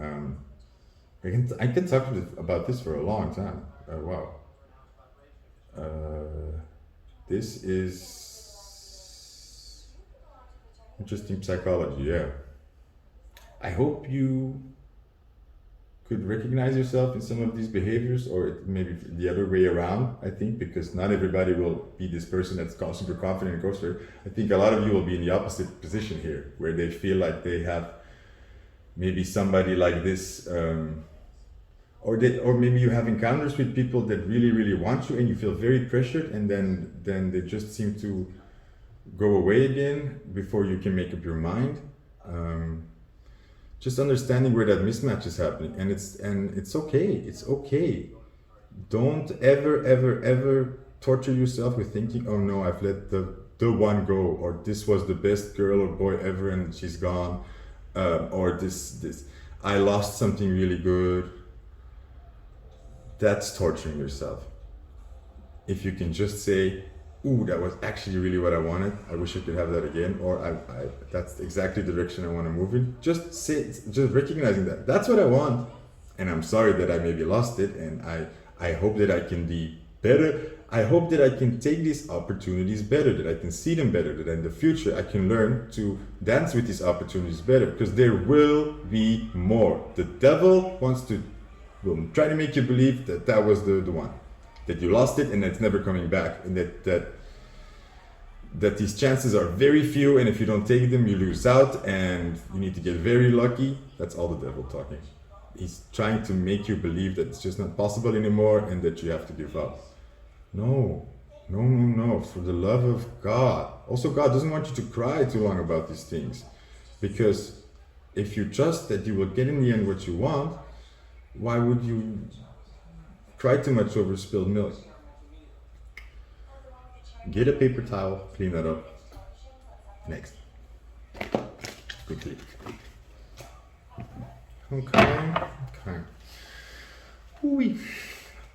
S1: I can talk about this for a long time. Wow. This is interesting psychology, yeah. I hope you could recognize yourself in some of these behaviors, or maybe the other way around, I think, because not everybody will be this person that's super confident and goes for it. I think a lot of you will be in the opposite position here, where they feel like they have maybe somebody like this, or maybe you have encounters with people that really, really want you, and you feel very pressured, and then they just seem to go away again before you can make up your mind. Just understanding where that mismatch is happening, and it's okay. It's okay. Don't ever torture yourself with thinking, oh no, I've let the one go, or this was the best girl or boy ever and she's gone, or this I lost something really good. That's torturing yourself. If you can just say, ooh, that was actually really what I wanted. I wish I could have that again, or that's exactly the direction I want to move in. Just recognizing that. That's what I want, and I'm sorry that I maybe lost it, and I hope that I can be better. I hope that I can take these opportunities better, that I can see them better, that in the future I can learn to dance with these opportunities better, because there will be more. The devil will try to make you believe that was the one. That you lost it and it's never coming back, and that these chances are very few, and if you don't take them you lose out and you need to get very lucky. That's all the devil talking. He's trying to make you believe that it's just not possible anymore and that you have to give up. No, for the love of God. Also, God doesn't want you to cry too long about these things, because if you trust that you will get in the end what you want, why would you cry too much over spilled milk? Get a paper towel, clean that up. Next. Quickly. Okay. Ooh-wee.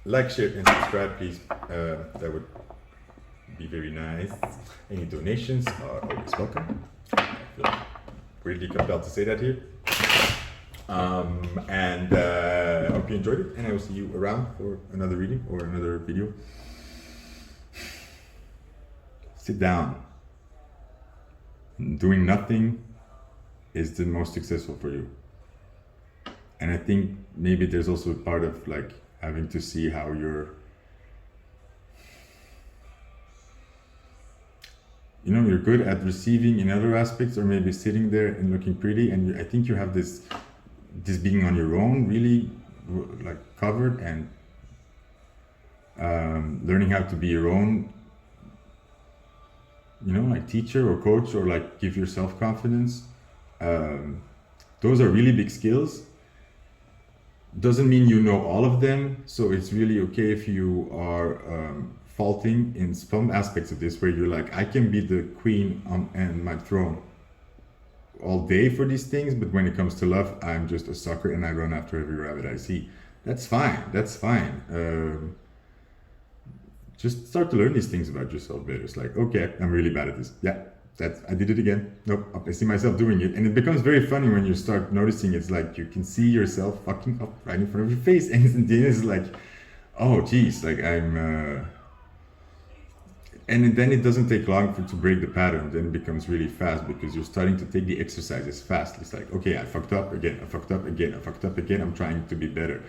S1: Like, share, and subscribe, please. That would be very nice. Any donations are always welcome. I feel really compelled to say that here. And I hope you enjoyed it, and I will see you around for another reading or another video. Sit down. Doing nothing is the most successful for you. And I think maybe there's also a part of like having to see how you're good at receiving in other aspects, or maybe sitting there and looking pretty, and I think you have this being on your own, really like covered, and learning how to be your own, like teacher or coach, or like give yourself confidence. Those are really big skills. Doesn't mean you know all of them, so it's really okay if you are faulting in some aspects of this, where you're like, I can be the queen on my throne all day for these things, but when it comes to love, I'm just a sucker and I run after every rabbit I see. That's fine. Just start to learn these things about yourself better. It's like, okay, I'm really bad at this. Yeah, I did it again. Nope, I see myself doing it. And it becomes very funny when you start noticing. It's like you can see yourself fucking up right in front of your face, and then it's like, oh geez, like and then it doesn't take long to break the pattern. Then it becomes really fast, because you're starting to take the exercises fast. It's like, okay, I fucked up again. I'm trying to be better.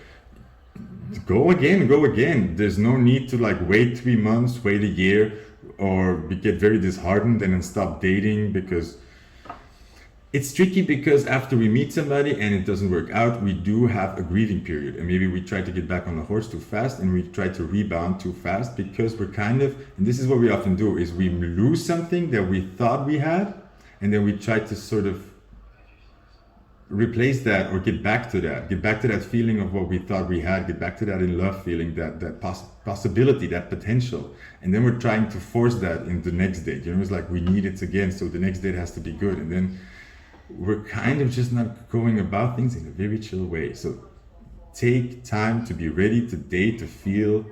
S1: Go again. There's no need to like wait 3 months, wait a year, or get very disheartened and then stop dating, because it's tricky because after we meet somebody and it doesn't work out, we do have a grieving period, and maybe we try to get back on the horse too fast and we try to rebound too fast because we're kind of, and this is what we often do, is we lose something that we thought we had, and then we try to sort of replace that or get back to that feeling of what we thought we had, get back to that in love feeling, that possibility, that potential, and then we're trying to force that in the next date. You know, it's like we need it again, so the next date has to be good, and then we're kind of just not going about things in a very chill way. So take time to be ready to date, to feel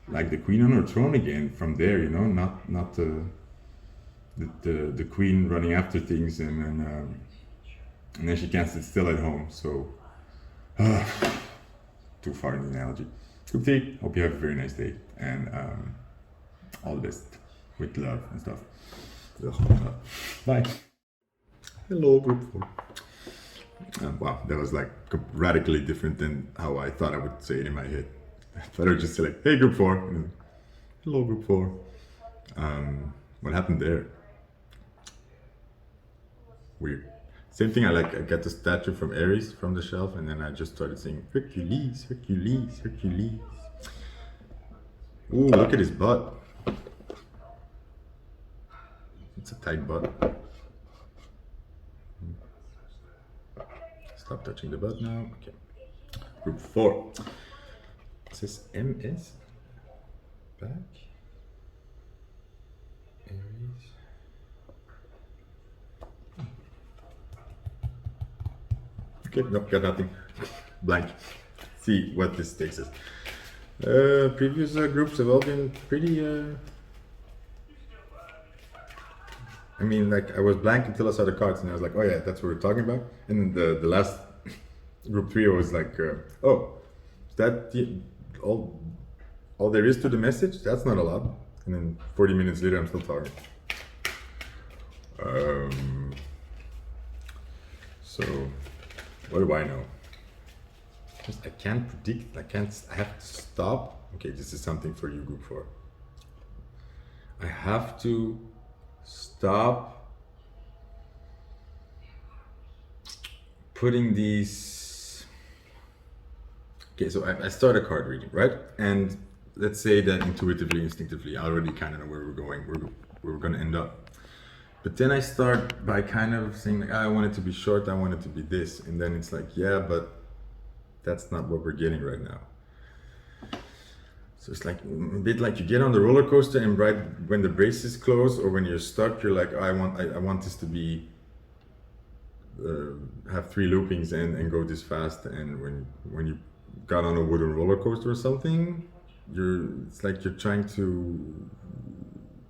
S1: like the queen on her throne again from there, you know, not the queen running after things and then she can't sit still at home. So, too far in the analogy. Group 3, hope you have a very nice day, and all the best with love and stuff. Bye. Hello, group 4. Wow, that was like radically different than how I thought I would say it in my head. I thought I would just say like, hey, group 4. And then, hello, group 4. What happened there? Weird. Same thing, I got the statue from ARES from the shelf, and then I just started saying, Hercules, Hercules, Hercules. Ooh, look at his butt. It's a tight butt. Stop touching the butt now. Okay. Group 4. It says MS. Back. ARES. Okay, no, got nothing. Blank. See what this takes us. Previous groups have all been pretty. I mean, like I was blank until I saw the cards, and I was like, oh yeah, that's what we're talking about. And then the last group 3 was like, oh, is that all there is to the message? That's not a lot. And then 40 minutes later, I'm still talking. So. What do I know? I can't predict, I have to stop. Okay, this is something for you, group 4. I have to stop putting these. Okay, so I start a card reading, right? And let's say that intuitively, instinctively, I already kind of know where we're going, where we're going to end up. But then I start by kind of saying like, I want it to be short, I want it to be this. And then it's like, yeah, but that's not what we're getting right now. So it's like a bit like you get on the roller coaster, and right when the braces close or when you're stuck, you're like, oh, I want this to be, have 3 loopings and go this fast. And when you got on a wooden roller coaster or something, it's like you're trying to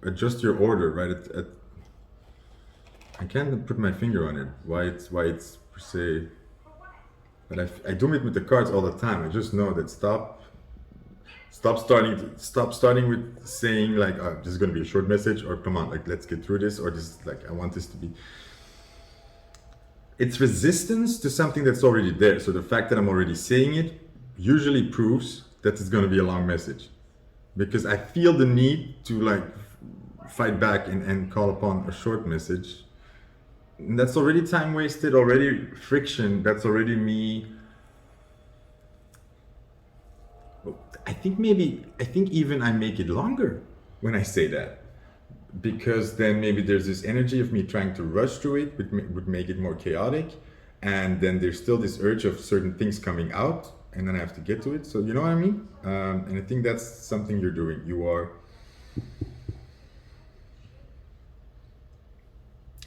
S1: adjust your order, right? I can't put my finger on it, why it's per se, but I do it with the cards all the time. I just know that stop starting with saying like, oh, this is going to be a short message, or come on, like let's get through this, or this, like I want this to be. It's resistance to something that's already there. So the fact that I'm already saying it usually proves that it's going to be a long message, because I feel the need to like fight back and call upon a short message. And that's already time wasted, already friction. That's already me. I think even I make it longer when I say that, because then maybe there's this energy of me trying to rush through it, would make it more chaotic. And then there's still this urge of certain things coming out, and then I have to get to it. So you know what I mean? And I think that's something you're doing. You are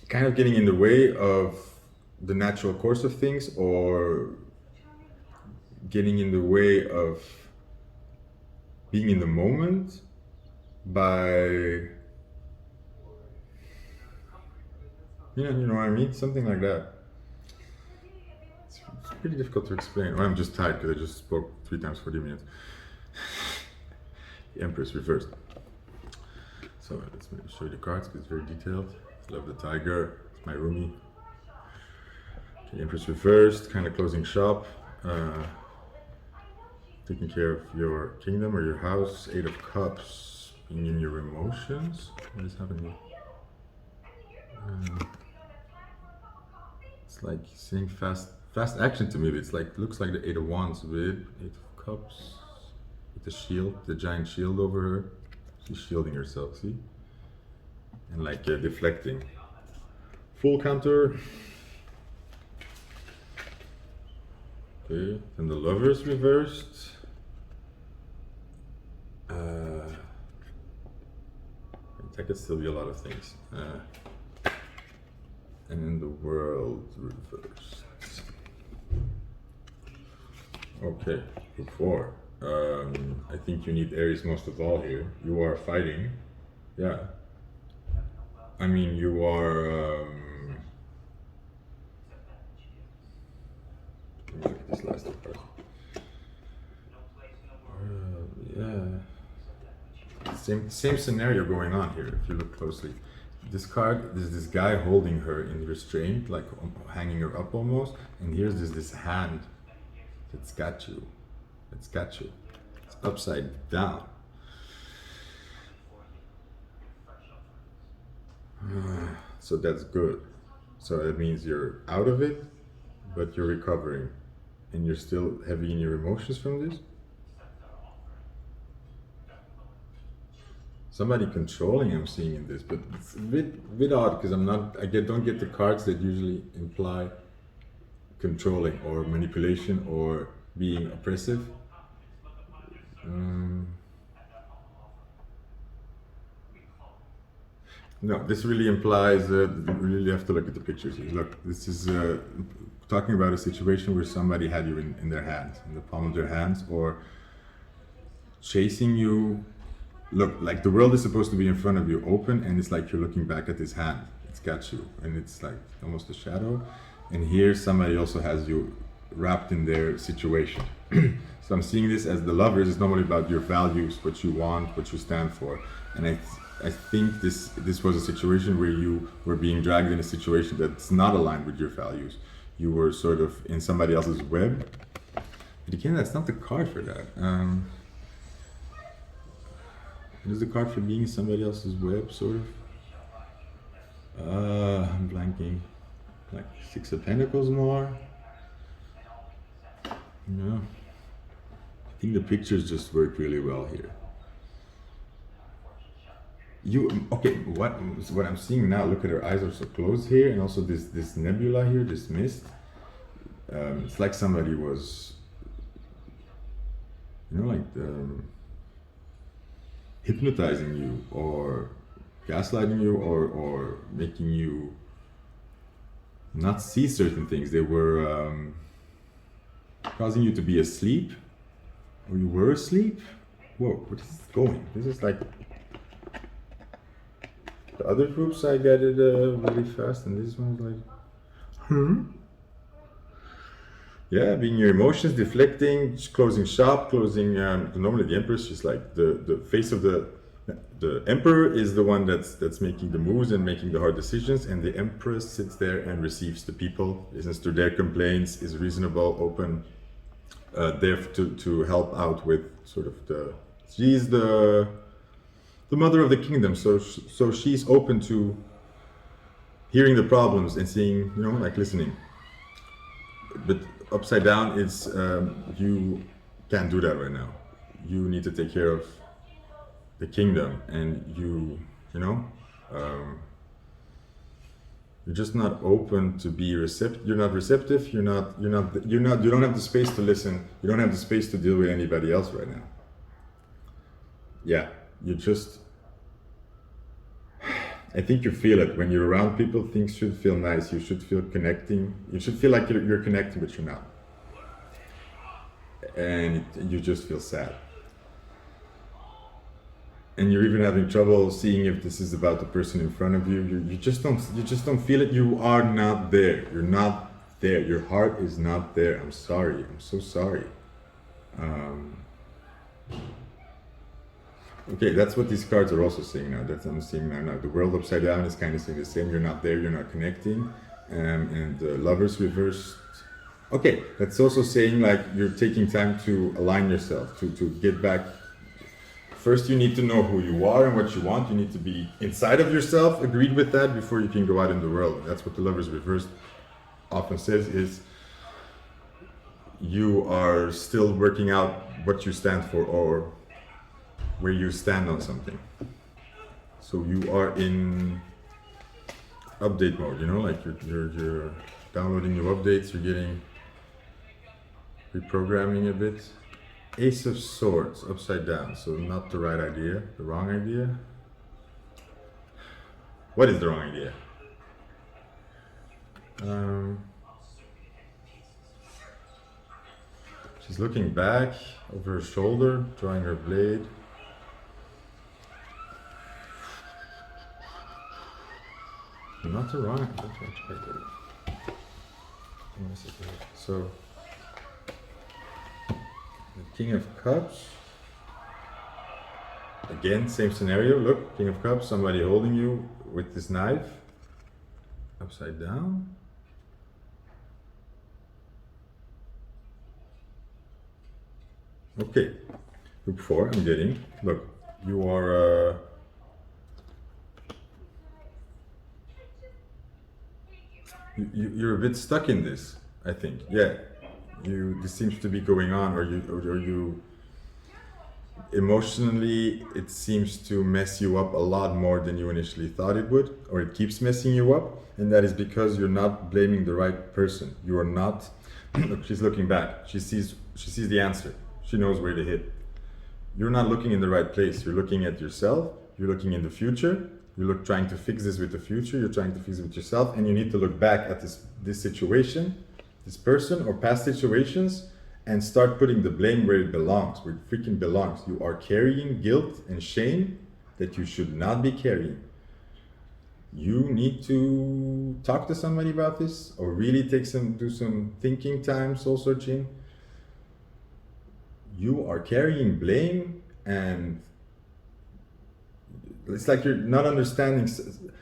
S1: kind of getting in the way of the natural course of things, or getting in the way of being in the moment by, you know what I mean? Something like that. It's pretty difficult to explain. Oh, I'm just tired because I just spoke 3 times 40 minutes. The Empress reversed. So let's show you the cards because it's very detailed. Love the tiger, it's my roomie. Okay, Empress reversed, kind of closing shop. Taking care of your kingdom or your house. 8 of Cups, being in your emotions. What is happening? like saying fast action to me. It's like, looks like the Eight of Wands with Eight of Cups, with the shield, the giant shield over her. She's shielding herself, see? And like deflecting. Full counter. Okay, and the Lovers reversed. That could still be a lot of things. And then the World reversed. Okay, before. I think you need Aries most of all here. You are fighting. Yeah. I mean, you are. Let me look at this last part. Yeah. Same scenario going on here. If you look closely, this card, there's this guy holding her in restraint, like hanging her up almost, and here's this hand that's got you. It's got you. It's upside down. So that's good. So that means you're out of it, but you're recovering, and you're still heavy in your emotions from this. Somebody controlling I'm seeing in this, but it's a bit odd because don't get the cards that usually imply controlling or manipulation or being oppressive. No, this really implies that you really have to look at the pictures here. Look, this is talking about a situation where somebody had you in their hands, in the palm of their hands, or chasing you. Look, like the world is supposed to be in front of you, open, and it's like you're looking back at this hand. It's got you, and it's like almost a shadow. And here somebody also has you wrapped in their situation. So I'm seeing this as the Lovers is normally about your values, what you want, what you stand for. And I think this was a situation where you were being dragged in a situation that's not aligned with your values. You were sort of in somebody else's web. But again, that's not the card for that. It is the card for being somebody else's web, sort of. I'm blanking. Like Six of Pentacles more. No. I think the pictures just work really well here. Okay, what I'm seeing now, look at her eyes are so closed here, and also this nebula here, this mist. It's like somebody was, like hypnotizing you or gaslighting you or making you not see certain things. They were causing you to be asleep, or you were asleep. Whoa, what is going? This is like the other groups. I get it really fast, and this one's like, yeah, being your emotions, deflecting, closing shop, closing. Normally, the Empress is like the face of the Emperor is the one that's making the moves and making the hard decisions, and the Empress sits there and receives the people, listens to their complaints, is reasonable, open, there to help out with sort of she's the mother of the kingdom, so she's open to hearing the problems and seeing, like listening. But upside down, it's you can't do that right now. You need to take care of the kingdom, and you're just not open to be receptive. You're not receptive. You don't have the space to listen. You don't have the space to deal with anybody else right now. Yeah, I think you feel it when you're around people. Things should feel nice. You should feel connecting. You should feel like you're connecting, but you're not, and you just feel sad. And you're even having trouble seeing if this is about the person in front of you. You just don't feel it. You are not there. You're not there. Your heart is not there. I'm sorry. I'm so sorry. Okay, that's what these cards are also saying now. That's what I'm seeing now. The world upside down is kind of saying the same. You're not there. You're not connecting. And the Lovers reversed. Okay, that's also saying like you're taking time to align yourself, to get back. First, you need to know who you are and what you want. You need to be inside of yourself, agreed with that, before you can go out in the world. That's what the Lovers reversed often says is you are still working out what you stand for or where you stand on something. So you are in update mode, you know, like you're downloading new updates, you're getting reprogramming a bit. Ace of Swords upside down, so not the right idea, the wrong idea. What is the wrong idea? She's looking back over her shoulder, drawing her blade. Not the wrong. So, the King of Cups. Again, same scenario. Look, King of Cups, somebody holding you with this knife. Upside down. Okay, group 4, I'm getting. Look, you are. You're a bit stuck in this, I think. Yeah, this seems to be going on, or you emotionally, it seems to mess you up a lot more than you initially thought it would, or it keeps messing you up, and that is because you're not blaming the right person. You are not. Look, she's looking back. She sees the answer. She knows where to hit. You're not looking in the right place. You're looking at yourself. You're looking in the future. You're trying to fix this with the future. You're trying to fix it with yourself, and you need to look back at this situation, this person, or past situations, and start putting the blame where it belongs, where it freaking belongs. You are carrying guilt and shame that you should not be carrying. You need to talk to somebody about this, or really do some thinking time, soul searching. You are carrying blame, and it's like you're not understanding.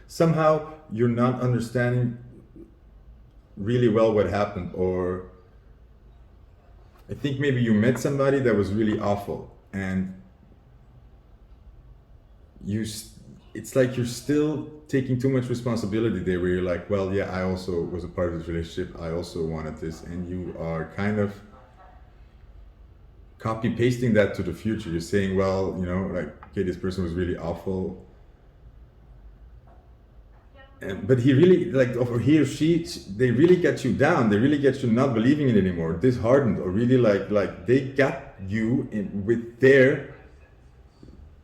S1: Somehow you're not understanding really well what happened, or I think maybe you met somebody that was really awful, and it's like you're still taking too much responsibility there, where you're like, well, yeah, I also was a part of this relationship, I also wanted this, and you are kind of copy pasting that to the future. You're saying, well, you know, like, okay, this person was really awful, but he really, like, or he or she, they really get you down. They really get you not believing in it anymore, disheartened, or really like they got you with their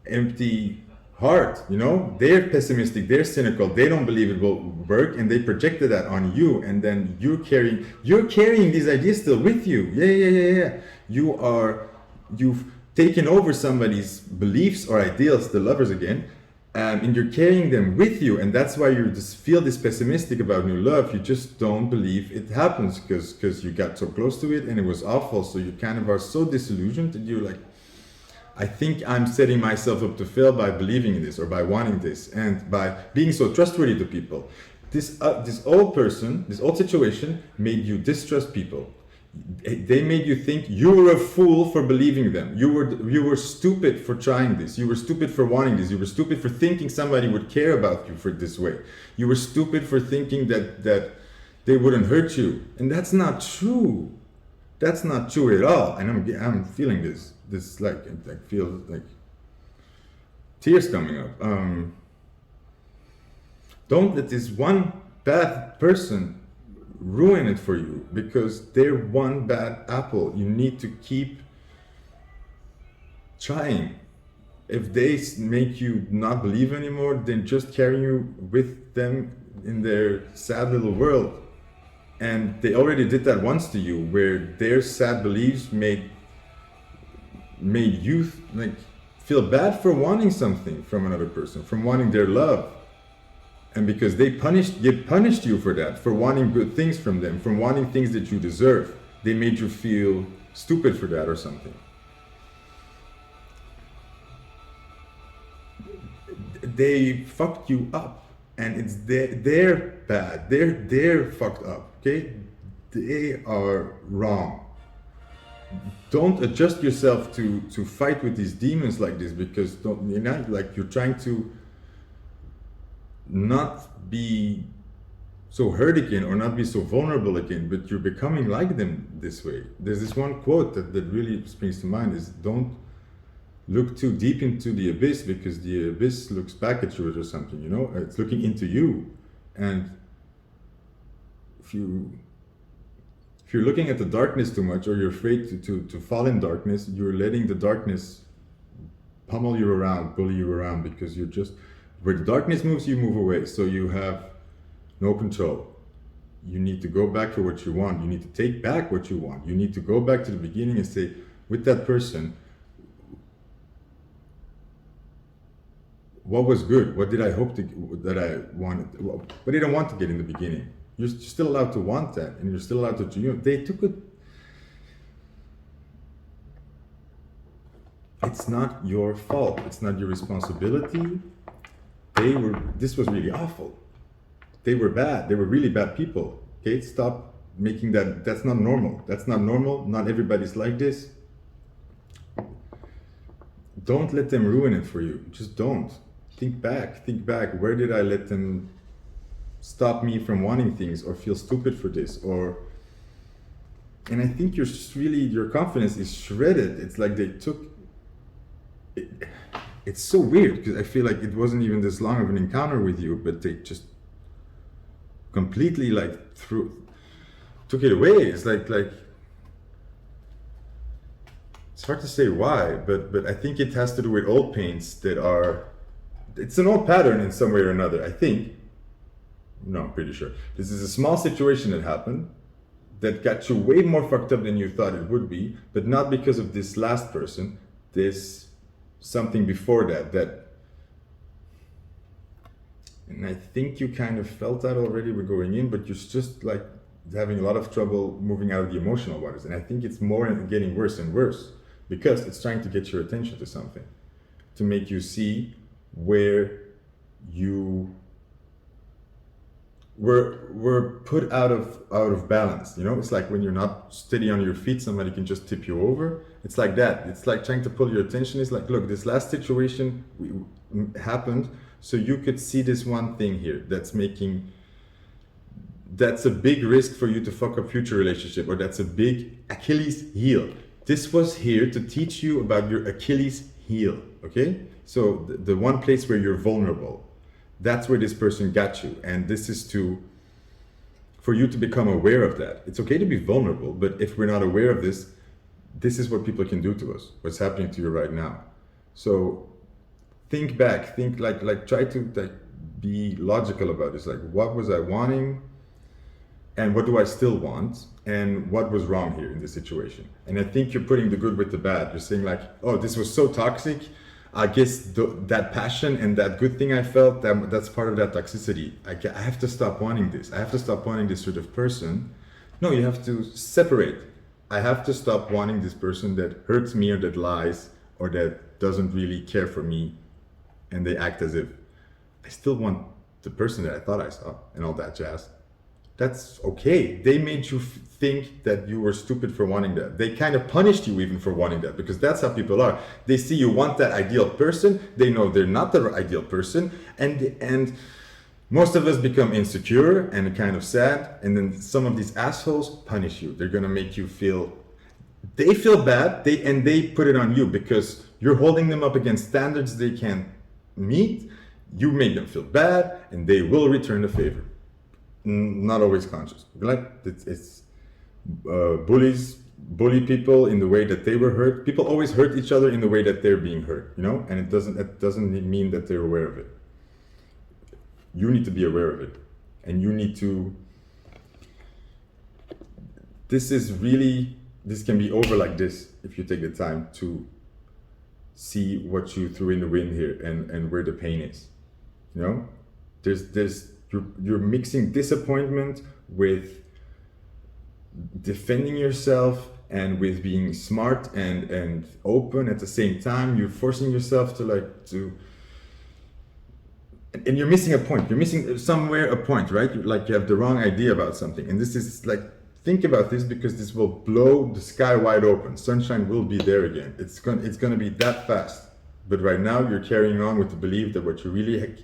S1: empty heart. You know, they're pessimistic, they're cynical, they don't believe it will work, and they projected that on you, and then you're carrying these ideas still with you. Yeah. You've taken over somebody's beliefs or ideals, the lovers again, and you're carrying them with you, and that's why you just feel this pessimistic about new love. You just don't believe it happens because you got so close to it and it was awful, so you kind of are so disillusioned that you're like, I think I'm setting myself up to fail by believing in this, or by wanting this, and by being so trustworthy to people. This old person, this old situation made you distrust people. They made you think you were a fool for believing them. You were stupid for trying this. You were stupid for wanting this. You were stupid for thinking somebody would care about you for this way. You were stupid for thinking that they wouldn't hurt you, and that's not true. That's not true at all. And I'm feeling this like, I feel like tears coming up. Don't let this one bad person ruin it for you, because they're one bad apple. You need to keep trying. If they make you not believe anymore, then just carry you with them in their sad little world. And they already did that once to you, where their sad beliefs made you like feel bad for wanting something from another person, from wanting their love. And because they punished you for that, for wanting good things from them, from wanting things that you deserve, they made you feel stupid for that or something. They fucked you up, and it's they're bad. They're fucked up. Okay, they are wrong. Don't adjust yourself to fight with these demons like this, because you're trying to not be so hurt again or not be so vulnerable again, but you're becoming like them this way. There's this one quote that really springs to mind is, don't look too deep into the abyss, because the abyss looks back at you or something, you know, it's looking into you. And if you're looking at the darkness too much, or you're afraid to fall in darkness, you're letting the darkness pummel you around, bully you around, because you're just, where the darkness moves, you move away. So you have no control. You need to go back for what you want. You need to take back what you want. You need to go back to the beginning and say, with that person, what was good? What did I hope that I wanted? What did I want to get in the beginning? You're still allowed to want that, and you're still allowed to, you know, they took it. It's not your fault. It's not your responsibility. This was really awful. They were bad. They were really bad people. Okay, stop making that. That's not normal. That's not normal. Not everybody's like this. Don't let them ruin it for you. Just don't. Think back. Think back. Where did I let them stop me from wanting things, or feel stupid for this? And I think your confidence is shredded. It's like they took it. It's so weird, because I feel like it wasn't even this long of an encounter with you, but they just completely took it away. It's like it's hard to say why, but I think it has to do with old pains it's an old pattern in some way or another, I think. No, I'm pretty sure. This is a small situation that happened that got you way more fucked up than you thought it would be, but not because of this last person. This something before that, and I think you kind of felt that already with going in, but you're just like having a lot of trouble moving out of the emotional waters. And I think it's more and getting worse and worse, because it's trying to get your attention to something, to make you see where you were put out of balance. You know, it's like when you're not steady on your feet, somebody can just tip you over. It's like that. It's like trying to pull your attention. It's like, look, this last situation happened, so you could see this one thing here that's a big risk for you to fuck up future relationship, or that's a big Achilles heel. This was here to teach you about your Achilles heel, okay? So the one place where you're vulnerable, that's where this person got you. And this is for you to become aware of that. It's okay to be vulnerable, but if we're not aware of this is what people can do to us, what's happening to you right now. So think back, think like try to be logical about this. Like, what was I wanting? And what do I still want? And what was wrong here in this situation? And I think you're putting the good with the bad. You're saying like, oh, this was so toxic. I guess that passion and that good thing I felt, that's part of that toxicity. I have to stop wanting this. I have to stop wanting this sort of person. No, you have to separate. I have to stop wanting this person that hurts me, or that lies, or that doesn't really care for me, and they act as if I still want the person that I thought I saw, and all that jazz. That's okay. They made you think that you were stupid for wanting that. They kind of punished you even for wanting that, because that's how people are. They see you want that ideal person. They know they're not the ideal person. And most of us become insecure and kind of sad. And then some of these assholes punish you. They're going to make you they feel bad. They put it on you, because you're holding them up against standards they can't meet. You made them feel bad, and they will return the favor. Not always conscious. Like it's bully people in the way that they were hurt. People always hurt each other in the way that they're being hurt, you know, and it doesn't mean that they're aware of it. You need to be aware of it, and you need to. This can be over like this if you take the time to see what you threw in the wind here, and where the pain is. You know, you're mixing disappointment with defending yourself, and with being smart and open at the same time. You're forcing yourself to and you're missing a point. You're missing somewhere a point, right? You have the wrong idea about something. And this is like, think about this, because this will blow the sky wide open. Sunshine will be there again. It's going to be that fast. But right now you're carrying on with the belief that what you really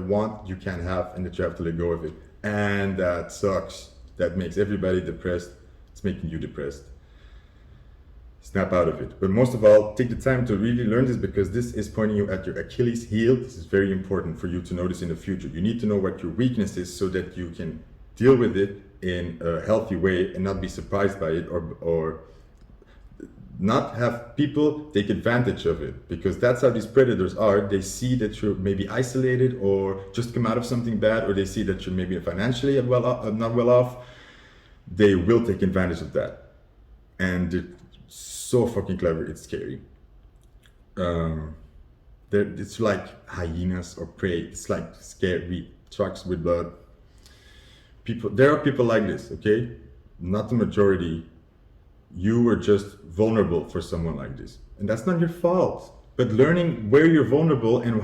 S1: want, you can't have, and that you have to let go of it. and that sucks. That makes everybody depressed. It's making you depressed. Snap out of it. But most of all, take the time to really learn this, because this is pointing you at your Achilles heel. This is very important for you to notice in the future. You need to know what your weakness is so that you can deal with it in a healthy way and not be surprised by it, or not have people take advantage of it, because that's how these predators are. They see that you're maybe isolated or just come out of something bad, or they see that you're maybe financially not well off. They will take advantage of that, and they're so fucking clever. It's scary. It's like hyenas or prey. It's like scary trucks with blood. There are people like this, okay? Not the majority. You were just vulnerable for someone like this, and that's not your fault. But learning where you're vulnerable and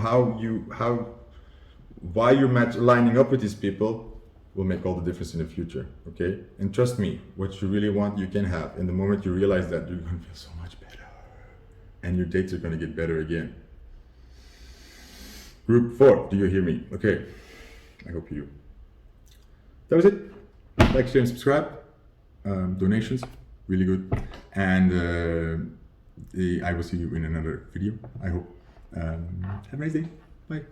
S1: why you're lining up with these people will make all the difference in the future, okay? And trust me, what you really want, you can have. And the moment you realize that, you're gonna feel so much better, and your dates are gonna get better again. Group 4, do you hear me? Okay, I hope you do. That was it. Like, share, and subscribe. Donations, really good. And I will see you in another video, I hope. Have a nice day. Bye.